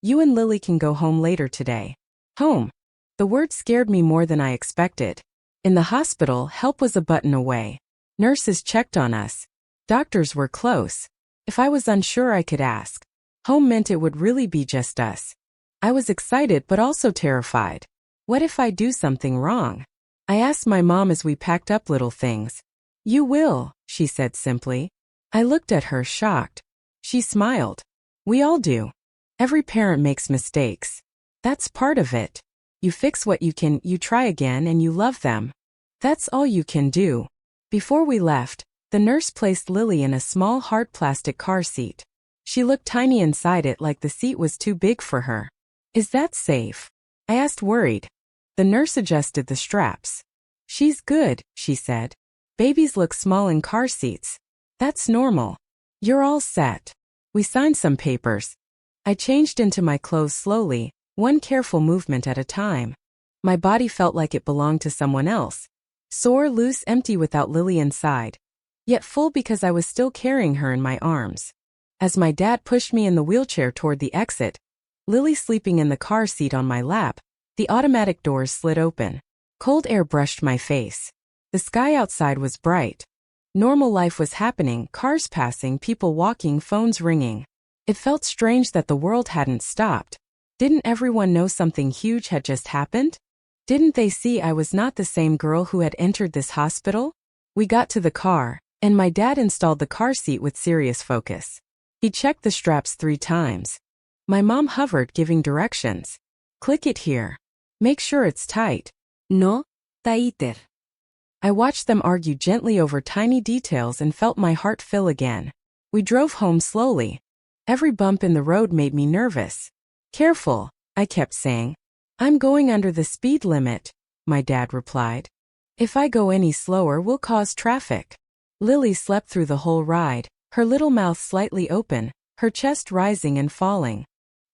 you and Lily can go home later today." Home. The word scared me more than I expected. In the hospital, help was a button away. Nurses checked on us. Doctors were close. If I was unsure, I could ask. Home meant it would really be just us. I was excited but also terrified. What if I do something wrong? I asked my mom as we packed up little things. "You will," she said simply. I looked at her, shocked. She smiled. "We all do. Every parent makes mistakes. That's part of it. You fix what you can, you try again, and you love them. That's all you can do." Before we left, the nurse placed Lily in a small hard plastic car seat. She looked tiny inside it, like the seat was too big for her. "Is that safe?" I asked, worried. The nurse adjusted the straps. "She's good," she said. "Babies look small in car seats. That's normal. You're all set." We signed some papers. I changed into my clothes slowly, one careful movement at a time. My body felt like it belonged to someone else. Sore, loose, empty without Lily inside. Yet full because I was still carrying her in my arms. As my dad pushed me in the wheelchair toward the exit, Lily sleeping in the car seat on my lap, the automatic doors slid open. Cold air brushed my face. The sky outside was bright. Normal life was happening, cars passing, people walking, phones ringing. It felt strange that the world hadn't stopped. Didn't everyone know something huge had just happened? Didn't they see I was not the same girl who had entered this hospital? We got to the car, and my dad installed the car seat with serious focus. He checked the straps 3 times. My mom hovered, giving directions. "Click it here. Make sure it's tight." No, taiter. I watched them argue gently over tiny details and felt my heart fill again. We drove home slowly. Every bump in the road made me nervous. "Careful," I kept saying. "I'm going under the speed limit," my dad replied. "If I go any slower, we'll cause traffic." Lily slept through the whole ride, her little mouth slightly open, her chest rising and falling.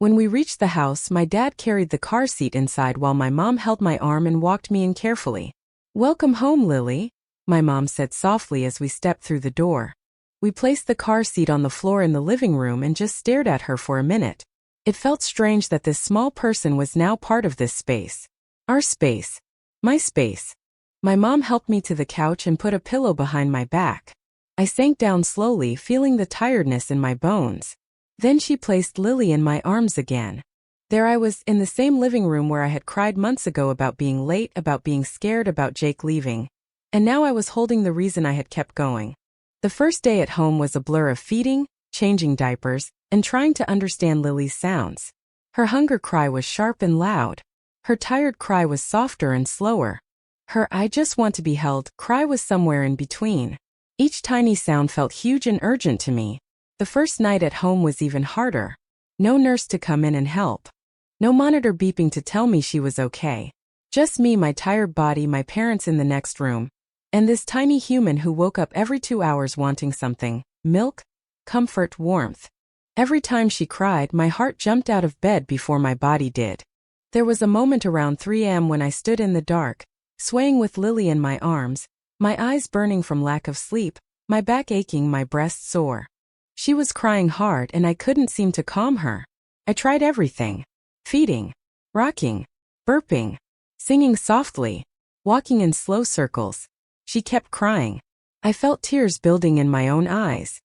When we reached the house, my dad carried the car seat inside while my mom held my arm and walked me in carefully. "Welcome home, Lily," my mom said softly as we stepped through the door. We placed the car seat on the floor in the living room and just stared at her for a minute. It felt strange that this small person was now part of this space. Our space. My space. My mom helped me to the couch and put a pillow behind my back. I sank down slowly, feeling the tiredness in my bones. Then she placed Lily in my arms again. There I was, in the same living room where I had cried months ago about being late, about being scared, about Jake leaving. And now I was holding the reason I had kept going. The first day at home was a blur of feeding, changing diapers, and trying to understand Lily's sounds. Her hunger cry was sharp and loud. Her tired cry was softer and slower. Her "I just want to be held" cry was somewhere in between. Each tiny sound felt huge and urgent to me. The first night at home was even harder. No nurse to come in and help. No monitor beeping to tell me she was okay. Just me, my tired body, my parents in the next room, and this tiny human who woke up every 2 hours wanting something: milk, comfort, warmth. Every time she cried, my heart jumped out of bed before my body did. There was a moment around 3 a.m. when I stood in the dark, swaying with Lily in my arms, my eyes burning from lack of sleep, my back aching, my breast sore. She was crying hard and I couldn't seem to calm her. I tried everything: feeding, rocking, burping, singing softly, walking in slow circles. She kept crying. I felt tears building in my own eyes.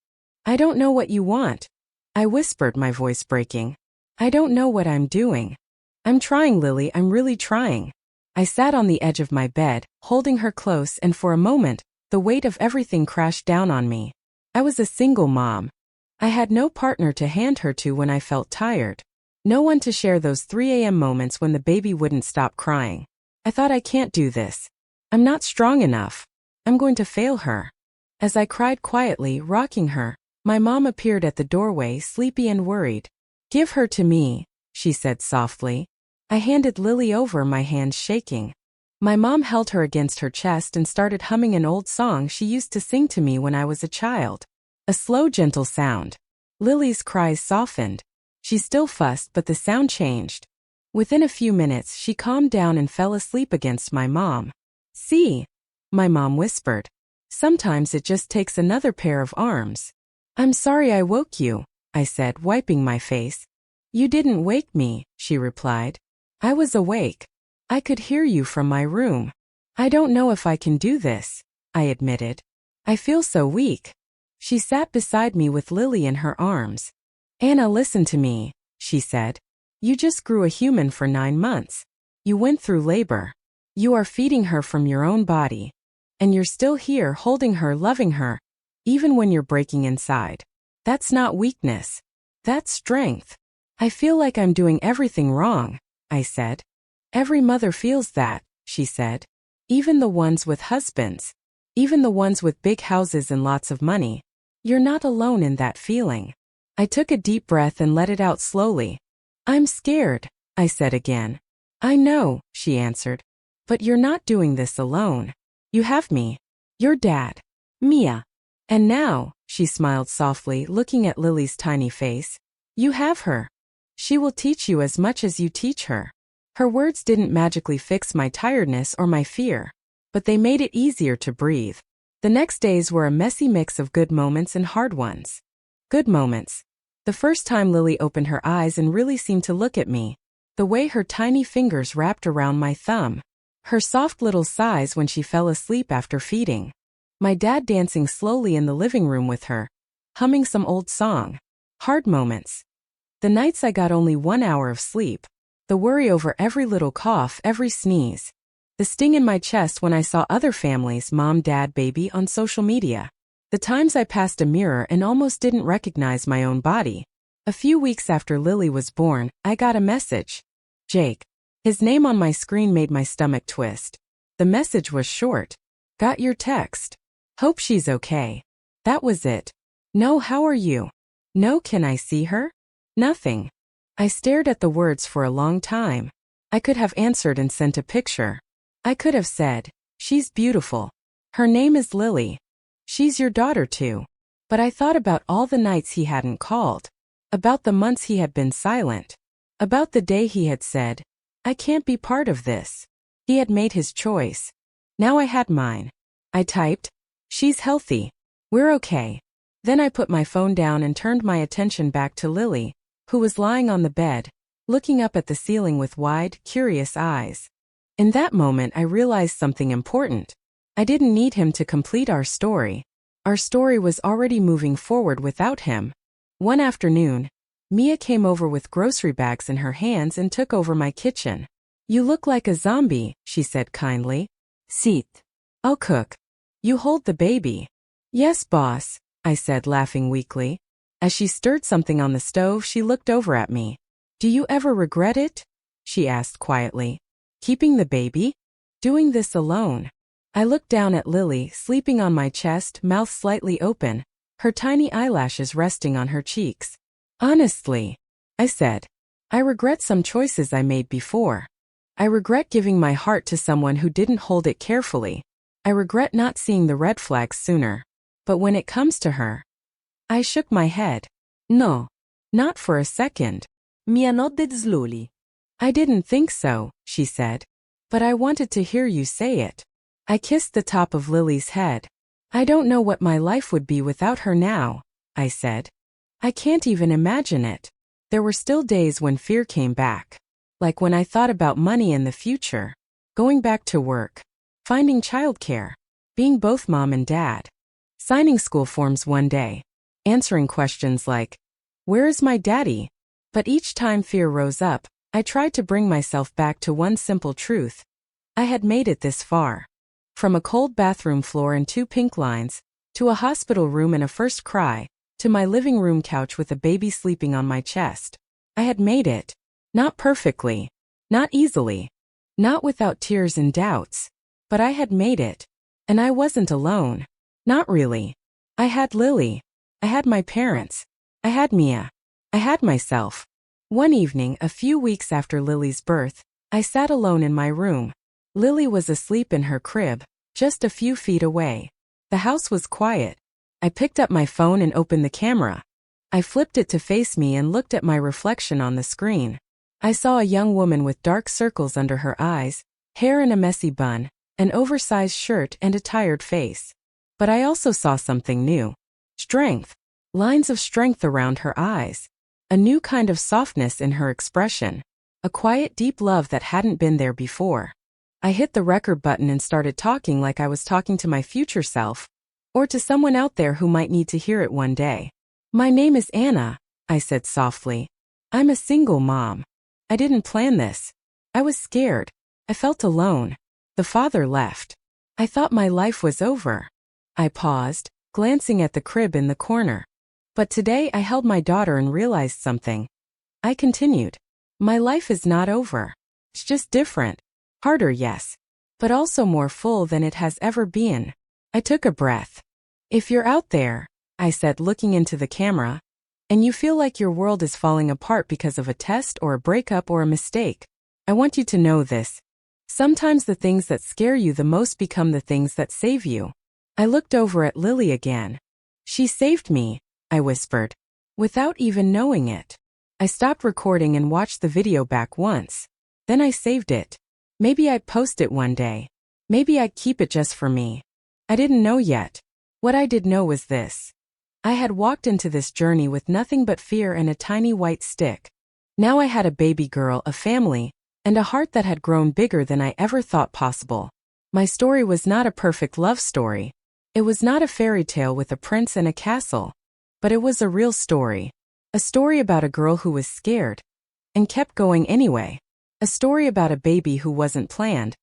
"I don't know what you want," I whispered, my voice breaking. "I don't know what I'm doing. I'm trying, Lily, I'm really trying." I sat on the edge of my bed, holding her close, and for a moment, the weight of everything crashed down on me. I was a single mom. I had no partner to hand her to when I felt tired. No one to share those 3 a.m. moments when the baby wouldn't stop crying. I thought, I can't do this. I'm not strong enough. I'm going to fail her. As I cried quietly, rocking her, my mom appeared at the doorway, sleepy and worried. "Give her to me," she said softly. I handed Lily over, my hands shaking. My mom held her against her chest and started humming an old song she used to sing to me when I was a child. A slow, gentle sound. Lily's cries softened. She still fussed, but the sound changed. Within a few minutes, she calmed down and fell asleep against my mom. "See," my mom whispered. "Sometimes it just takes another pair of arms." "I'm sorry I woke you," I said, wiping my face. "You didn't wake me," she replied. "I was awake. I could hear you from my room." "I don't know if I can do this," I admitted. "I feel so weak." She sat beside me with Lily in her arms. "Anna, listen to me," she said. "You just grew a human for 9 months. You went through labor. You are feeding her from your own body. And you're still here, holding her, loving her, even when you're breaking inside. That's not weakness. That's strength." "I feel like I'm doing everything wrong," I said. "Every mother feels that," she said. "Even the ones with husbands. Even the ones with big houses and lots of money. You're not alone in that feeling." I took a deep breath and let it out slowly. "I'm scared," I said again. "I know," she answered. "But you're not doing this alone. You have me. Your dad. Mia. And now," she smiled softly, looking at Lily's tiny face, "you have her. She will teach you as much as you teach her." Her words didn't magically fix my tiredness or my fear, but they made it easier to breathe. The next days were a messy mix of good moments and hard ones. Good moments. The first time Lily opened her eyes and really seemed to look at me. The way her tiny fingers wrapped around my thumb. Her soft little sighs when she fell asleep after feeding. My dad dancing slowly in the living room with her, humming some old song. Hard moments. The nights I got only 1 hour of sleep. The worry over every little cough, every sneeze. The sting in my chest when I saw other families, mom, dad, baby, on social media. The times I passed a mirror and almost didn't recognize my own body. A few weeks after Lily was born, I got a message. Jake. His name on my screen made my stomach twist. The message was short. "Got your text. Hope she's okay." That was it. No, "How are you?" No, "Can I see her?" Nothing. I stared at the words for a long time. I could have answered and sent a picture. I could have said, "She's beautiful. Her name is Lily. She's your daughter too." But I thought about all the nights he hadn't called. About the months he had been silent. About the day he had said, "I can't be part of this." He had made his choice. Now I had mine. I typed, "She's healthy. We're okay." Then I put my phone down and turned my attention back to Lily, who was lying on the bed, looking up at the ceiling with wide, curious eyes. In that moment I realized something important. I didn't need him to complete our story. Our story was already moving forward without him. One afternoon, Mia came over with grocery bags in her hands and took over my kitchen. "You look like a zombie," she said kindly. "Sit. I'll cook. You hold the baby." "Yes, boss," I said, laughing weakly. As she stirred something on the stove, she looked over at me. "Do you ever regret it?" she asked quietly. "Keeping the baby?" Doing this alone. I looked down at Lily, sleeping on my chest, mouth slightly open, her tiny eyelashes resting on her cheeks. Honestly, I said, I regret some choices I made before. I regret giving my heart to someone who didn't hold it carefully. I regret not seeing the red flags sooner. But when it comes to her, I shook my head. No. Not for a second. Mia nodded slowly. I didn't think so, she said. But I wanted to hear you say it. I kissed the top of Lily's head. I don't know what my life would be without her now, I said. I can't even imagine it. There were still days when fear came back. Like when I thought about money and the future. Going back to work. Finding childcare. Being both mom and dad. Signing school forms one day. Answering questions like, where is my daddy? But each time fear rose up, I tried to bring myself back to one simple truth. I had made it this far. From a cold bathroom floor and 2 pink lines, to a hospital room and a first cry, to my living room couch with a baby sleeping on my chest. I had made it. Not perfectly. Not easily. Not without tears and doubts. But I had made it. And I wasn't alone. Not really. I had Lily. I had my parents. I had Mia. I had myself. One evening, a few weeks after Lily's birth, I sat alone in my room. Lily was asleep in her crib, just a few feet away. The house was quiet. I picked up my phone and opened the camera. I flipped it to face me and looked at my reflection on the screen. I saw a young woman with dark circles under her eyes, hair in a messy bun, an oversized shirt and a tired face. But I also saw something new. Strength. Lines of strength around her eyes. A new kind of softness in her expression. A quiet, deep love that hadn't been there before. I hit the record button and started talking like I was talking to my future self. Or to someone out there who might need to hear it one day. My name is Anna, I said softly. I'm a single mom. I didn't plan this. I was scared. I felt alone. The father left. I thought my life was over. I paused, glancing at the crib in the corner. But today I held my daughter and realized something. I continued. My life is not over. It's just different. Harder, yes. But also more full than it has ever been. I took a breath. If you're out there, I said looking into the camera, and you feel like your world is falling apart because of a test or a breakup or a mistake, I want you to know this. Sometimes the things that scare you the most become the things that save you. I looked over at Lily again. She saved me, I whispered, without even knowing it. I stopped recording and watched the video back once. Then I saved it. Maybe I'd post it one day. Maybe I'd keep it just for me. I didn't know yet. What I did know was this. I had walked into this journey with nothing but fear and a tiny white stick. Now I had a baby girl, a family, and a heart that had grown bigger than I ever thought possible. My story was not a perfect love story. It was not a fairy tale with a prince and a castle. But it was a real story. A story about a girl who was scared and kept going anyway. A story about a baby who wasn't planned,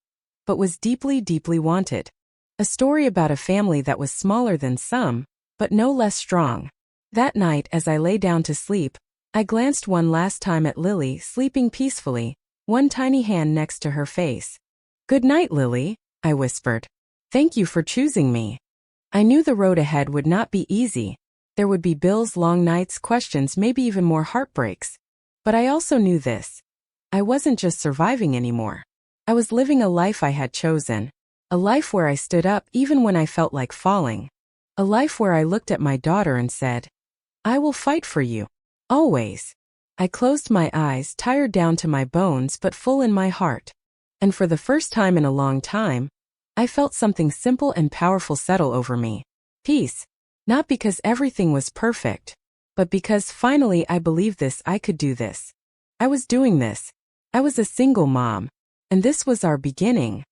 but was deeply, deeply wanted. A story about a family that was smaller than some, but no less strong. That night, as I lay down to sleep, I glanced one last time at Lily sleeping peacefully, one tiny hand next to her face. Good night, Lily, I whispered. Thank you for choosing me. I knew the road ahead would not be easy. There would be bills, long nights, questions, maybe even more heartbreaks. But I also knew this. I wasn't just surviving anymore. I was living a life I had chosen. A life where I stood up even when I felt like falling. A life where I looked at my daughter and said, I will fight for you. Always. I closed my eyes, tired down to my bones but full in my heart. And for the first time in a long time, I felt something simple and powerful settle over me. Peace. Not because everything was perfect, but because finally I believed this, I could do this. I was doing this. I was a single mom. And this was our beginning.